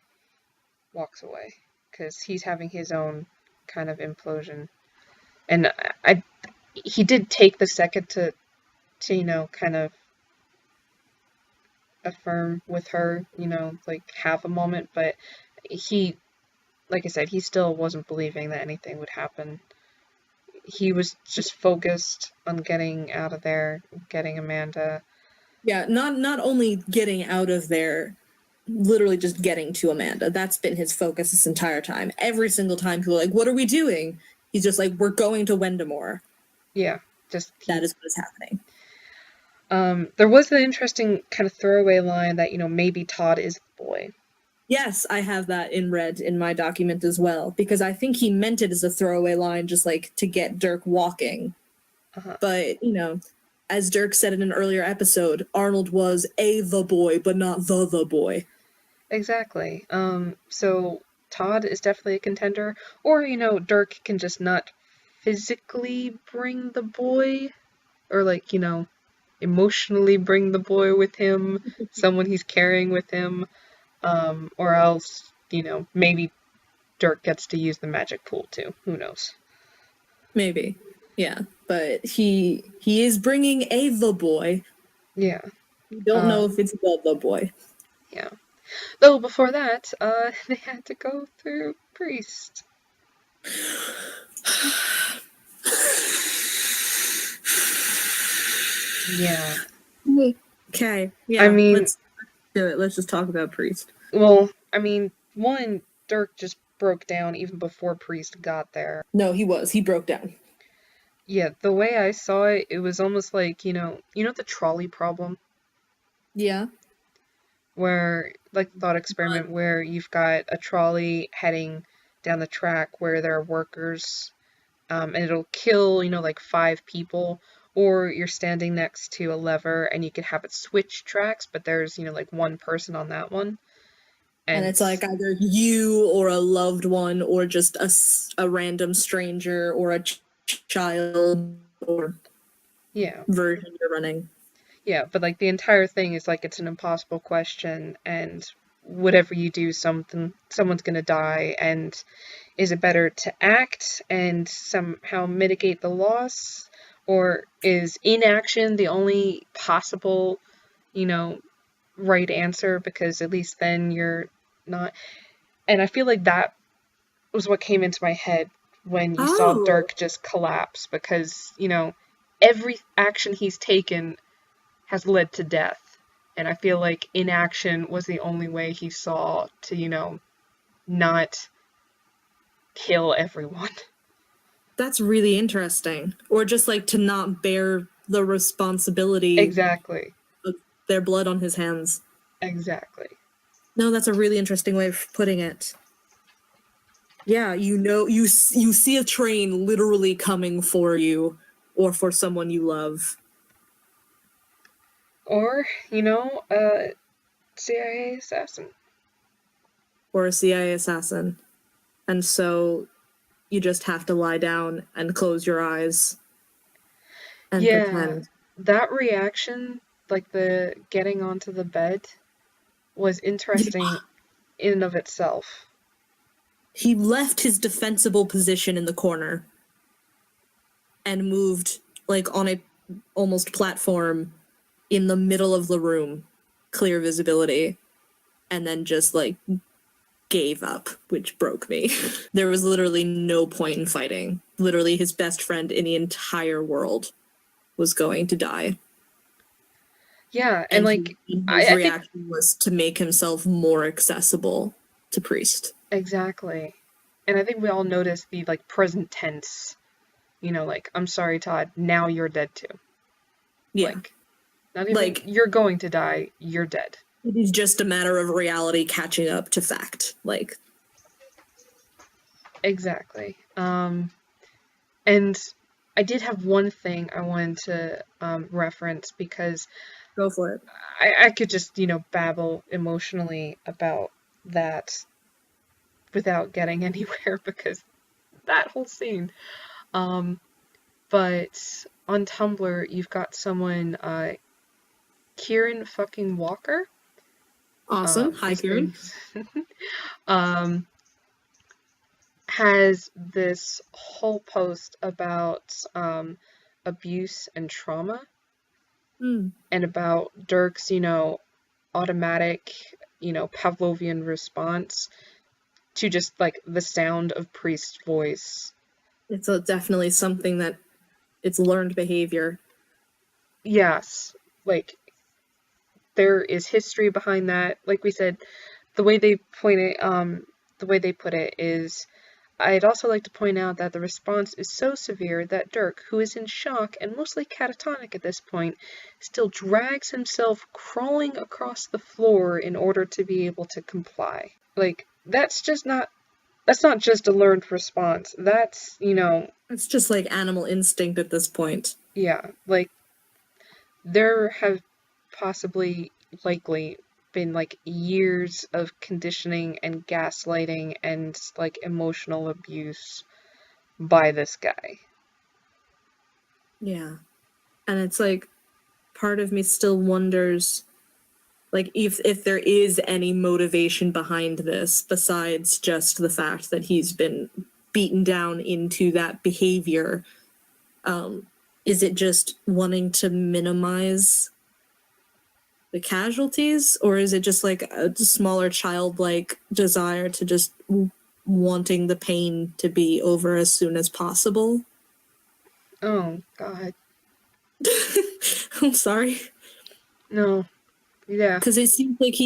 A: walks away because he's having his own kind of implosion. And he did take the second to kind of affirm with her, like have a moment, but he, like I said, he still wasn't believing that anything would happen. He was just focused on getting out of there, getting Amanda.
B: Yeah, not only getting out of there, literally just getting to Amanda. That's been his focus this entire time. Every single time people are like, what are we doing? He's just like, we're going to Wendamore.
A: Yeah,
B: that is what is happening.
A: There was an interesting kind of throwaway line that, maybe Todd is the boy.
B: Yes, I have that in red in my document as well, because I think he meant it as a throwaway line, just like to get Dirk walking. But, as Dirk said in an earlier episode, Arnold was the boy, but not the boy.
A: Exactly. So Todd is definitely a contender, or, Dirk can just not physically bring the boy, or like, emotionally bring the boy with him, someone he's carrying with him, or else, maybe Dirk gets to use the magic pool too. Who knows?
B: Maybe. Yeah. But he is bringing the boy.
A: Yeah.
B: We don't know if it's the boy.
A: Yeah. Though before that, they had to go through Priest. Yeah.
B: Okay. Yeah.
A: I mean,
B: let's do it. Let's just talk about Priest.
A: Well, I mean, Dirk just broke down even before Priest got there.
B: No, he broke down.
A: Yeah, the way I saw it, it was almost like, the trolley problem?
B: Yeah.
A: Where, like the thought experiment, where you've got a trolley heading down the track where there are workers, and it'll kill, like 5 people, or you're standing next to a lever and you can have it switch tracks, but there's, like 1 person on that one.
B: And it's like either you or a loved one or just a random stranger or a child or version you're running.
A: Yeah, but like the entire thing is like it's an impossible question, and whatever you do, someone's gonna die, and is it better to act and somehow mitigate the loss, or is inaction the only possible, right answer, because at least then you're not. And I feel like that was what came into my head when you saw Dirk just collapse, because, every action he's taken has led to death. And I feel like inaction was the only way he saw to, not kill everyone.
B: That's really interesting. Or just like to not bear the responsibility.
A: Exactly.
B: Of their blood on his hands.
A: Exactly.
B: No, that's a really interesting way of putting it. Yeah, you see a train literally coming for you or for someone you love.
A: Or, a CIA assassin.
B: Or a CIA assassin. And so you just have to lie down and close your eyes and pretend.
A: That reaction like the getting onto the bed was interesting in and of itself.
B: He left his defensible position in the corner and moved like on a almost platform in the middle of the room, clear visibility, and then just like gave up, which broke me. There was literally no point in fighting. Literally his best friend in the entire world was going to die.
A: Yeah, and like
B: his reaction was to make himself more accessible to Priest.
A: Exactly. And I think we all noticed the like present tense, you know, like, I'm sorry, Todd, now you're dead too.
B: Yeah.
A: Like, not even like you're going to die, you're dead.
B: It is just a matter of reality catching up to fact. Like,
A: exactly. And I did have one thing I wanted to reference because
B: go for it.
A: I could just, you know, babble emotionally about that without getting anywhere because that whole scene. But on Tumblr, you've got someone, Kieran fucking Walker.
B: Awesome. Hi, Kieran.
A: Has this whole post about abuse and trauma, and about Dirk's, you know, automatic, you know, Pavlovian response to just like the sound of Priest's voice.
B: It's definitely something that it's learned behavior.
A: Yes, like there is history behind that. Like we said, the way they put it is, I'd also like to point out that the response is so severe that Dirk, who is in shock and mostly catatonic at this point, still drags himself crawling across the floor in order to be able to comply. Like, that's not just a learned response. That's, you know...
B: It's just like animal instinct at this point.
A: Yeah, like, there have likely been like years of conditioning and gaslighting and like emotional abuse by this guy.
B: Yeah. And it's like part of me still wonders like if there is any motivation behind this besides just the fact that he's been beaten down into that behavior. Is it just wanting to minimize the casualties, or is it just like a smaller childlike desire to just wanting the pain to be over as soon as possible?
A: Oh, God.
B: I'm sorry.
A: No. Yeah.
B: Because it seems like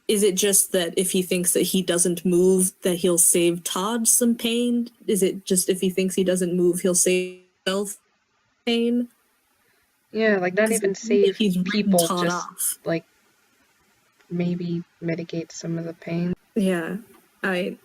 B: is it just that if he thinks that he doesn't move, that he'll save Todd some pain? Is it just if he thinks he doesn't move, he'll save himself pain?
A: Yeah, like not even save people,
B: Todd
A: just
B: off.
A: Like maybe mitigate some of the pain.
B: Yeah. And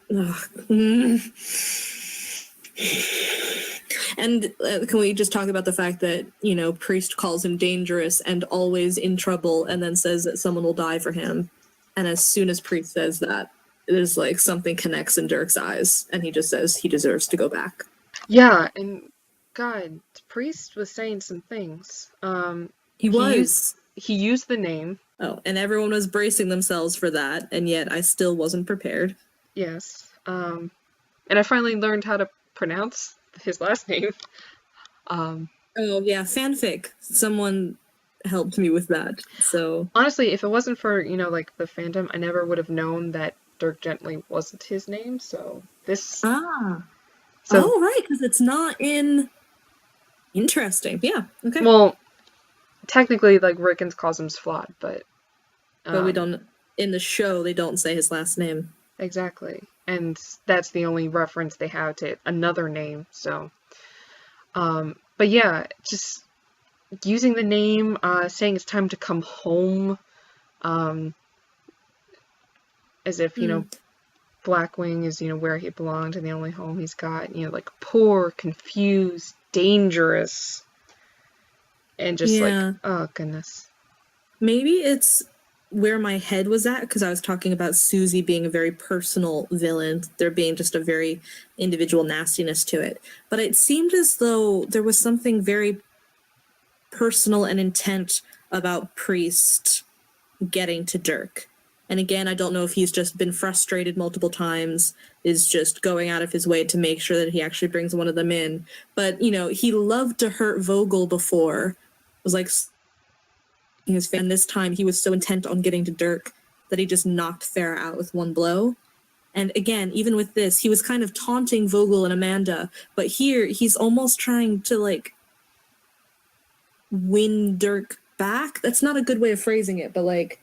B: can we just talk about the fact that, you know, Priest calls him dangerous and always in trouble and then says that someone will die for him. And as soon as Priest says that, there's like something connects in Dirk's eyes and he just says he deserves to go back.
A: Yeah, and God, Priest was saying some things.
B: He
A: used the name.
B: Oh, and everyone was bracing themselves for that, and yet I still wasn't prepared.
A: Yes. And I finally learned how to pronounce his last name.
B: Oh, yeah, fanfic. Someone helped me with that, so...
A: Honestly, if it wasn't for, you know, like, the fandom, I never would have known that Dirk Gently wasn't his name, so this...
B: Ah. So, oh, right, because it's not in... Interesting, yeah, okay.
A: Well, technically, like, Rickens calls him Sflot, but...
B: But we don't... In the show, they don't say his last name.
A: Exactly. And that's the only reference they have to another name, so... but yeah, just using the name, saying it's time to come home, as if, you know, Blackwing is, you know, where he belonged and the only home he's got, you know, like, poor, confused, dangerous, and just like, oh, goodness.
B: Maybe it's where my head was at, because I was talking about Susie being a very personal villain, there being just a very individual nastiness to it. But it seemed as though there was something very personal and intent about Priest getting to Dirk. And again, I don't know if he's just been frustrated multiple times, is just going out of his way to make sure that he actually brings one of them in. But, you know, he loved to hurt Vogel before. It was like his fan. And this time he was so intent on getting to Dirk that he just knocked Farah out with one blow. And again, even with this, he was kind of taunting Vogel and Amanda, but here he's almost trying to, like, win Dirk back. That's not a good way of phrasing it, but, like,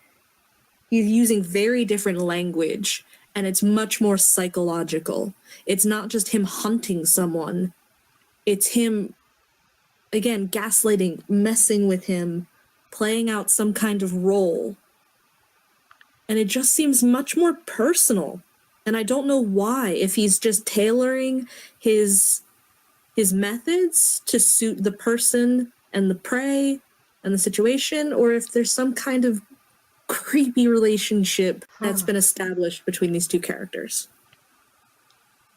B: he's using very different language, and it's much more psychological. It's not just him hunting someone. It's him, again, gaslighting, messing with him, playing out some kind of role. And it just seems much more personal. And I don't know why, if he's just tailoring his methods to suit the person and the prey and the situation, or if there's some kind of creepy relationship that's been established between these two characters.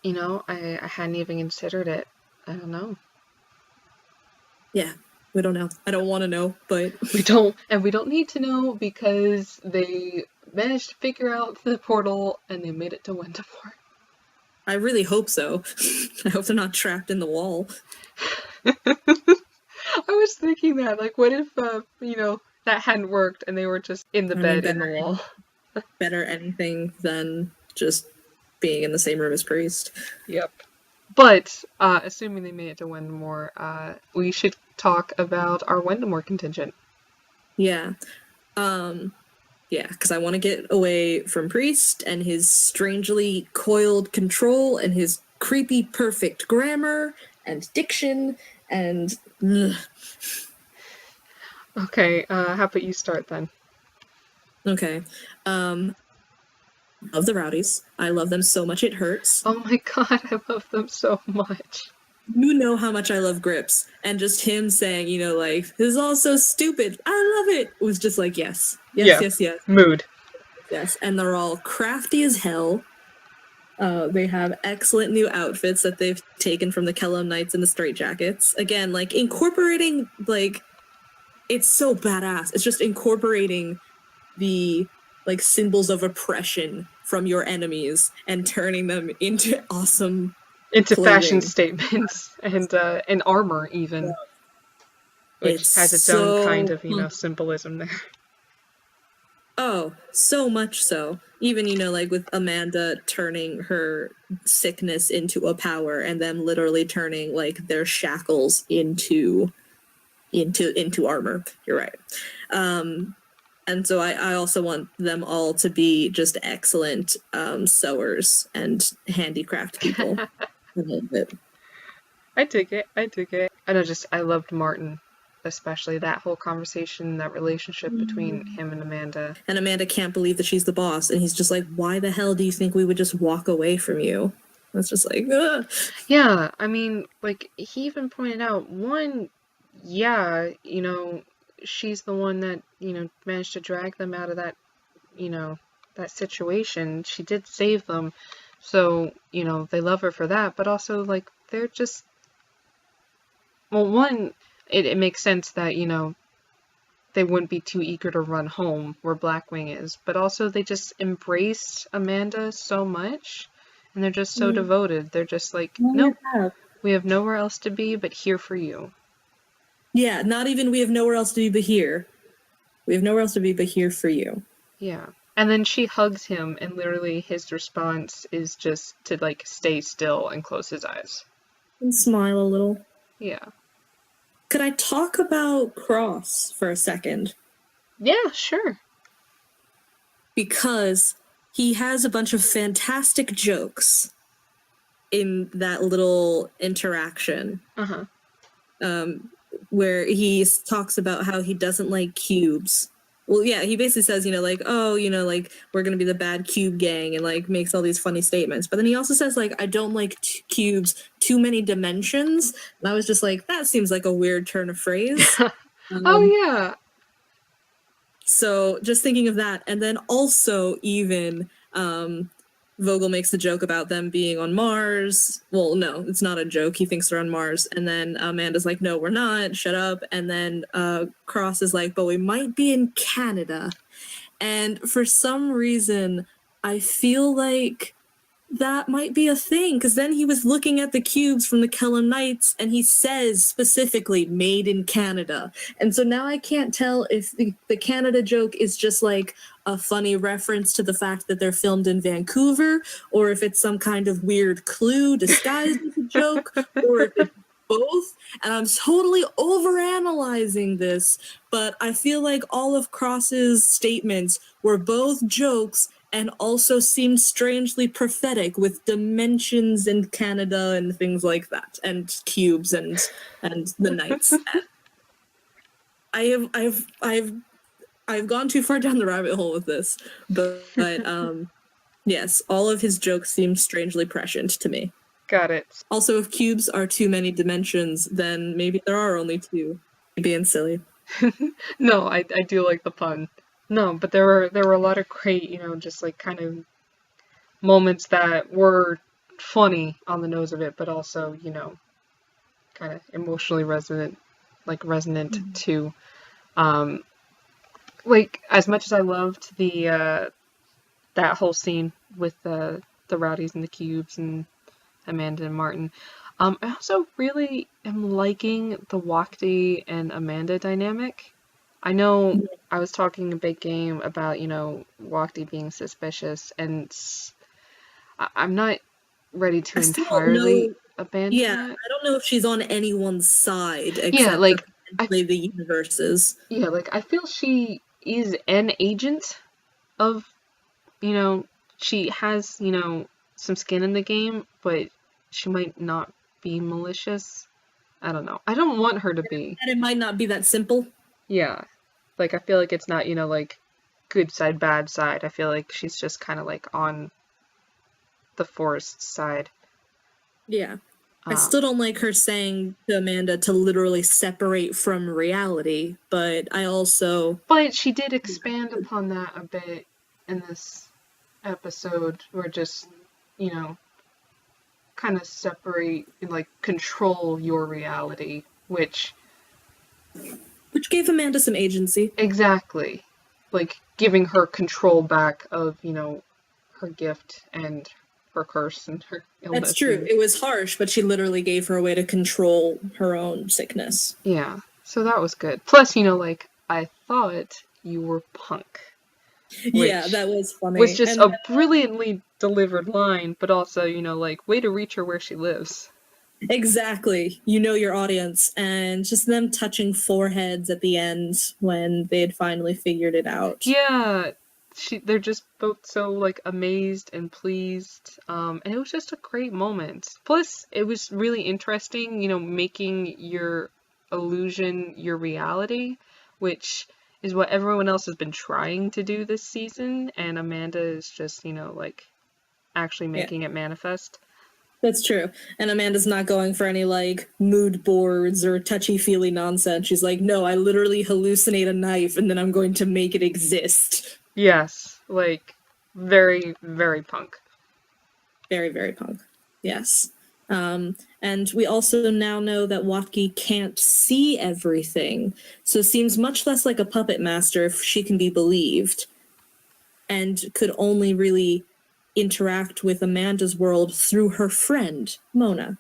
A: You know, I hadn't even considered it. I don't know.
B: Yeah, we don't know. I don't want to know, but
A: we don't need to know, because they managed to figure out the portal and they made it to Wendemore.
B: I really hope so. I hope they're not trapped in the wall.
A: I was thinking that, like, what if, you know, that hadn't worked and they were just in the bed in the wall?
B: Better anything than just being in the same room as Priest.
A: Yep. But, assuming they made it to Wendemore, we should talk about our Wendemore contingent.
B: Yeah. Yeah, because I want to get away from Priest and his strangely coiled control and his creepy perfect grammar and diction and... Ugh.
A: Okay, how about you start then?
B: Okay. Love the Rowdies. I love them so much it hurts.
A: Oh my god, I love them so much.
B: You know how much I love Grips. And just him saying, you know, like, this is all so stupid. I love it. It was just like, yes. Yes.
A: Mood.
B: Yes. And they're all crafty as hell. They have excellent new outfits that they've taken from the Kellum Knights and the Straight Jackets. Again, like, incorporating, like, it's so badass. It's just incorporating the, like, symbols of oppression from your enemies and turning them into awesome clothing.
A: Fashion statements and armor even, which has its own kind of, you know, symbolism there.
B: Oh, so much so. Even, you know, like with Amanda turning her sickness into a power and them literally turning, like, their shackles into armor. You're right. And so I also want them all to be just excellent sewers and handicraft people. A little bit.
A: I dig it. I loved Martin, especially that whole conversation, that relationship between him and Amanda.
B: And Amanda can't believe that she's the boss, and he's just like, why the hell do you think we would just walk away from you? It's just like, ugh.
A: Yeah, I mean, like, he even pointed out, one, yeah, you know, she's the one that, you know, managed to drag them out of that, you know, that situation. She did save them, so, you know, they love her for that, but also, like, they're just, well, one, it makes sense that, you know, they wouldn't be too eager to run home where Blackwing is, but also they just embraced Amanda so much, and they're just so devoted. They're just like, nope, we have nowhere else to be but here for you.
B: Yeah, not even we have nowhere else to be but here. We have nowhere else to be but here for you.
A: Yeah. And then she hugs him, and literally his response is just to, like, stay still and close his eyes.
B: And smile a little.
A: Yeah.
B: Could I talk about Cross for a second?
A: Yeah, sure.
B: Because he has a bunch of fantastic jokes in that little interaction. Where he talks about how he doesn't like cubes. Well, yeah, he basically says, you know, like, oh, you know, like, we're gonna be the bad cube gang, and, like, makes all these funny statements. But then he also says, like, I don't like cubes, too many dimensions. And I was just like, that seems like a weird turn of phrase.
A: Oh, yeah.
B: So just thinking of that. And then also even Vogel makes the joke about them being on Mars. Well, no, it's not a joke. He thinks they're on Mars. And then Amanda's like, no, we're not. Shut up. And then Cross is like, but we might be in Canada. And for some reason, I feel like that might be a thing, because then he was looking at the cubes from the Kellum Knights and he says specifically made in Canada. And so now I can't tell if the Canada joke is just like a funny reference to the fact that they're filmed in Vancouver, or if it's some kind of weird clue disguised as a joke, or if it's both. And I'm totally overanalyzing this, but I feel like all of Cross's statements were both jokes and also seemed strangely prophetic, with dimensions in Canada and things like that, and cubes and the knights. I've gone too far down the rabbit hole with this, but yes, all of his jokes seem strangely prescient to me.
A: Got it.
B: Also, if cubes are too many dimensions, then maybe there are only two. Being silly.
A: No, I do like the pun. No, but there were a lot of great, just like kind of moments that were funny on the nose of it, but also, kind of emotionally resonant too. Like, as much as I loved the that whole scene with the Rowdies and the Cubes and Amanda and Martin, I also really am liking the Wakti and Amanda dynamic. I know I was talking a big game about, Wakti being suspicious, and I'm not ready to entirely abandon that.
B: I don't know if she's on anyone's side except the universes.
A: Yeah, like, I feel she is an agent of, she has, some skin in the game, but she might not be malicious. I don't know. I don't want her to be.
B: And it might not be that simple.
A: Yeah. Like, I feel like it's not, like, good side, bad side. I feel like she's just kind of, like, on the forest side.
B: Yeah. I still don't like her saying to Amanda to literally separate from reality, but I also...
A: But she did expand upon that a bit in this episode, where just, kind of separate, like, control your reality, which
B: gave Amanda some agency.
A: Exactly. Like, giving her control back of, her gift and her curse and her illness.
B: That's true. It was harsh, but she literally gave her a way to control her own sickness.
A: Yeah. So that was good. Plus, I thought you were punk.
B: Yeah, that was funny.
A: Was just a brilliantly delivered line, but also, way to reach her where she lives.
B: Exactly. You know your audience, and just them touching foreheads at the end when they had finally figured it out.
A: Yeah, they're just both so, like, amazed and pleased, and it was just a great moment. Plus, it was really interesting, making your illusion your reality, which is what everyone else has been trying to do this season, and Amanda is just, actually making it manifest.
B: That's true. And Amanda's not going for any, like, mood boards or touchy-feely nonsense. She's like, no, I literally hallucinate a knife and then I'm going to make it exist.
A: Yes. Like, very, very punk.
B: Very, very punk. Yes. And we also now know that Watki can't see everything, so seems much less like a puppet master if she can be believed, and could only really interact with Amanda's world through her friend, Mona.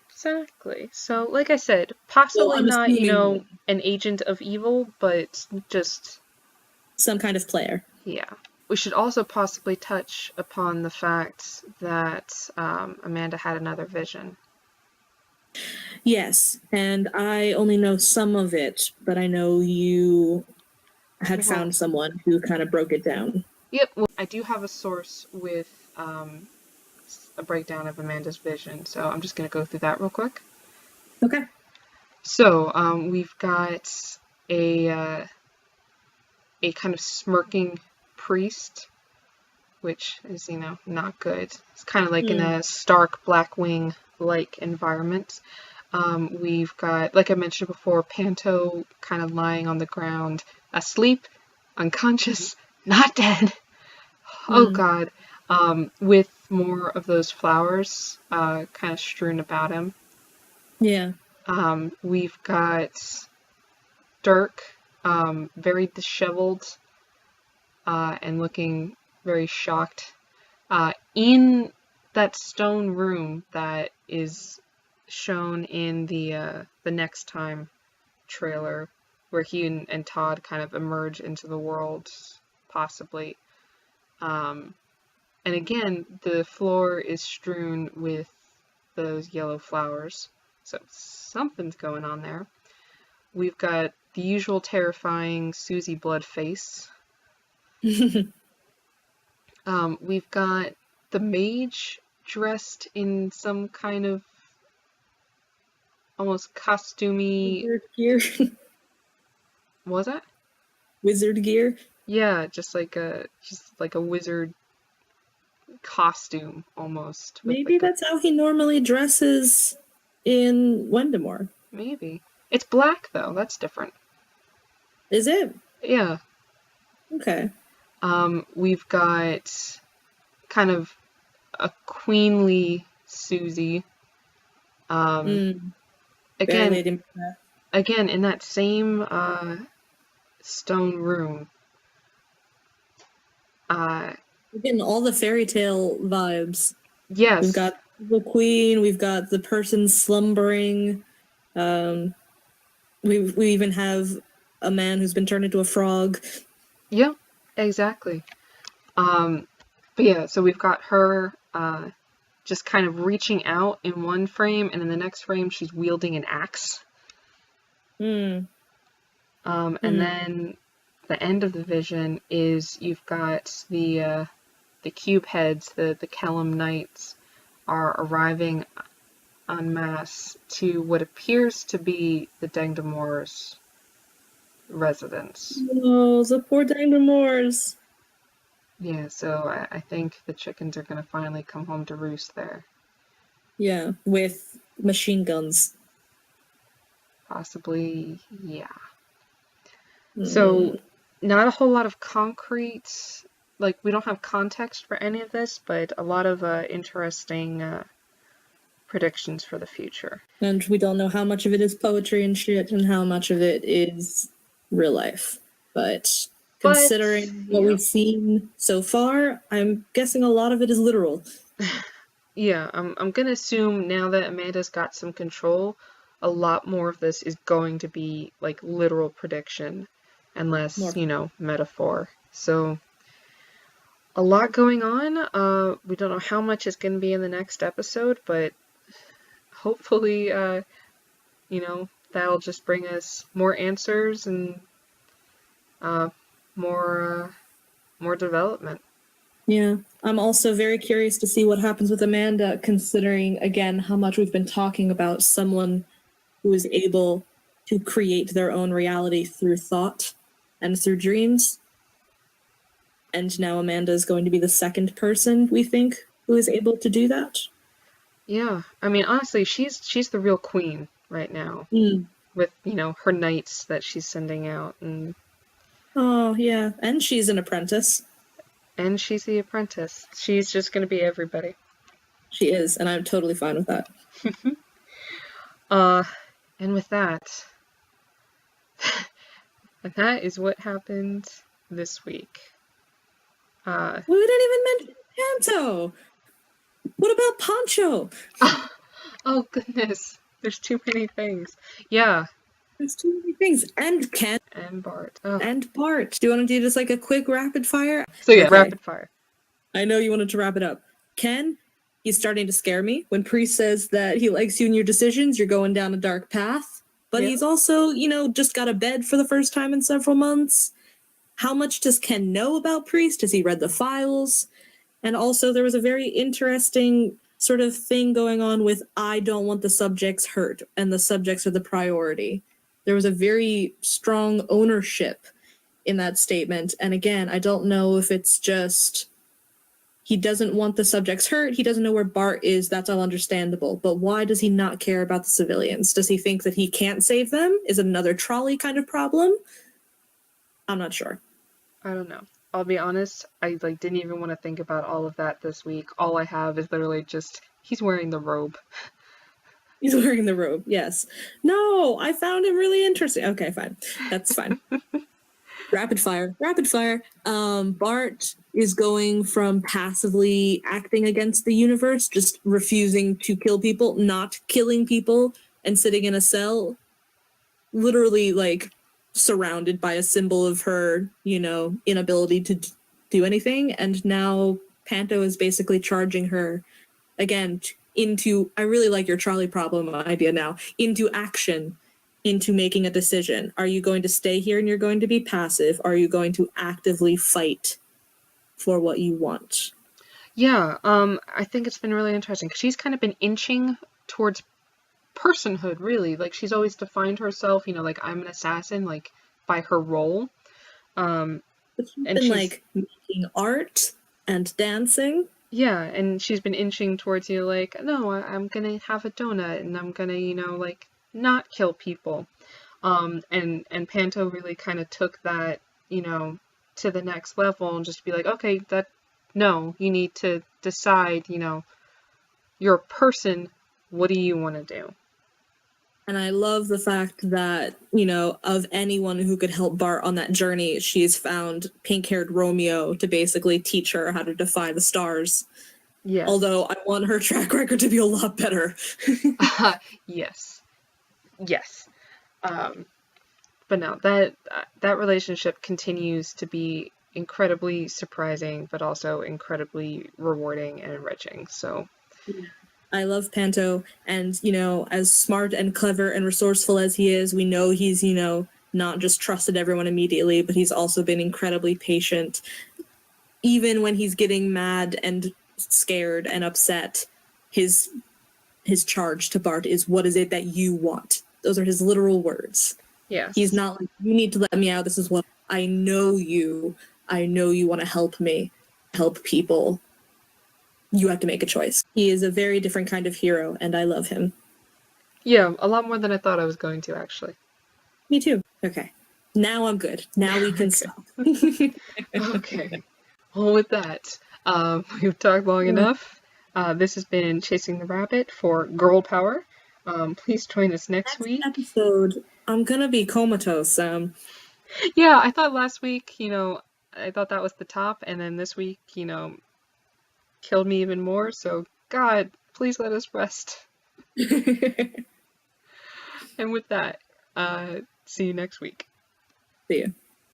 A: Exactly. So, like I said, possibly not, an agent of evil, but just
B: some kind of player.
A: Yeah. We should also possibly touch upon the fact that Amanda had another vision.
B: Yes, and I only know some of it, but I know you had found someone who kind of broke it down.
A: Yep, well, I do have a source with a breakdown of Amanda's vision, so I'm just going to go through that real quick.
B: Okay.
A: So, we've got a kind of smirking priest, which is, not good. It's kind of like in a stark Blackwing-like environment. We've got, like I mentioned before, Panto kind of lying on the ground, asleep, unconscious, not dead. Oh, God. with more of those flowers kind of strewn about him.
B: Yeah.
A: We've got Dirk, very disheveled and looking very shocked, in that stone room that is shown in the Next Time trailer, where he and Todd kind of emerge into the world, possibly. And again, the floor is strewn with those yellow flowers, so something's going on there. We've got the usual terrifying Susie Bloodface. We've got the mage dressed in some kind of almost costumey.
B: Wizard gear.
A: Was that?
B: Wizard gear.
A: Yeah, just like a wizard costume almost.
B: Maybe
A: like
B: that's how he normally dresses in Wendemore.
A: Maybe. It's black though, that's different.
B: Is it?
A: Yeah.
B: Okay.
A: We've got kind of a queenly Susie. Again, in that same stone room.
B: We're getting all the fairy tale vibes.
A: Yes.
B: We've got the queen, we've got the person slumbering. We even have a man who's been turned into a frog.
A: Yeah, exactly. But yeah, so we've got her just kind of reaching out in one frame, and in the next frame she's wielding an axe. And then the end of the vision is you've got the cube heads, the Kellum Knights, are arriving en masse to what appears to be the Dengdamore's residence.
B: Oh, the poor Dengdamore's.
A: Yeah, so I think the chickens are going to finally come home to roost there.
B: Yeah, with machine guns.
A: Possibly, yeah. So, not a whole lot of concrete, like, we don't have context for any of this, but a lot of interesting predictions for the future.
B: And we don't know how much of it is poetry and shit, and how much of it is real life. But considering what we've seen so far, I'm guessing a lot of it is literal.
A: Yeah, I'm gonna assume now that Amanda's got some control, a lot more of this is going to be like literal prediction and less, metaphor. So a lot going on. We don't know how much is going to be in the next episode, but hopefully, that'll just bring us more answers and more development.
B: Yeah, I'm also very curious to see what happens with Amanda, considering, again, how much we've been talking about someone who is able to create their own reality through thought and through dreams. And now Amanda is going to be the second person, we think, who is able to do that.
A: Yeah, I mean, honestly, she's the real queen right now. With, her knights that she's sending out. And
B: oh, yeah, and she's an apprentice.
A: And she's the apprentice. She's just going to be everybody.
B: She is, and I'm totally fine with that.
A: And with that, that is what happened this week.
B: We didn't even mention Panto! What about Poncho?
A: Oh, goodness. There's too many things. Yeah.
B: There's too many things. And Ken.
A: And Bart.
B: Oh. And Bart. Do you want to do just like a quick rapid fire?
A: So yeah, okay. Rapid fire.
B: I know you wanted to wrap it up. Ken, he's starting to scare me. When Priest says that he likes you and your decisions, you're going down a dark path. But he's also, just got a bed for the first time in several months. How much does Ken know about Priest? Has he read the files? And also there was a very interesting sort of thing going on with I don't want the subjects hurt, and the subjects are the priority. There was a very strong ownership in that statement. And again, I don't know if it's just he doesn't want the subjects hurt, he doesn't know where Bart is, that's all understandable. But why does he not care about the civilians? Does he think that he can't save them? Is it another trolley kind of problem? I'm not sure.
A: I don't know. I'll be honest, I like didn't even want to think about all of that this week. All I have is literally just he's wearing the robe.
B: He's wearing the robe, yes. No, I found him really interesting. Okay, fine. That's fine. Rapid fire. Bart is going from passively acting against the universe, just refusing to kill people, not killing people, and sitting in a cell, literally like surrounded by a symbol of her, inability to do anything. And now Panto is basically charging her again into, I really like your Charlie problem idea now, into action, into making a decision. Are you going to stay here and you're going to be passive? Are you going to actively fight for what you want?
A: Yeah, I think it's been really interesting because she's kind of been inching towards personhood, really. Like, she's always defined herself, like, I'm an assassin, like, by her role.
B: But she's been, like, making art and dancing.
A: Yeah, and she's been inching towards you, like, no, I'm gonna have a donut, and I'm gonna, like, not kill people. And Panto really kind of took that, to the next level and just be like, okay, no, you need to decide, you're a person, what do you want to do?
B: And I love the fact that, of anyone who could help Bart on that journey, she's found pink-haired Romeo to basically teach her how to defy the stars.
A: Yes.
B: Although I want her track record to be a lot better.
A: Yes. But no, that relationship continues to be incredibly surprising, but also incredibly rewarding and enriching. So
B: I love Panto, and, as smart and clever and resourceful as he is, we know he's, not just trusted everyone immediately, but he's also been incredibly patient. Even when he's getting mad and scared and upset, his charge to Bart is, what is it that you want? Those are his literal words.
A: Yes.
B: He's not like, you need to let me out. This is what I know you. I know you want to help me, help people. You have to make a choice. He is a very different kind of hero, and I love him.
A: Yeah, a lot more than I thought I was going to, actually.
B: Me too. Okay. Now I'm good. Now we can stop.
A: Okay. Well, with that, we've talked long enough. This has been Chasing the Rabbit for Girl Power. Please join us next week.
B: Episode, I'm gonna be comatose.
A: Yeah, I thought last week, I thought that was the top, and then this week, killed me even more. So, God, please let us rest. And with that, see you next week.
B: See you.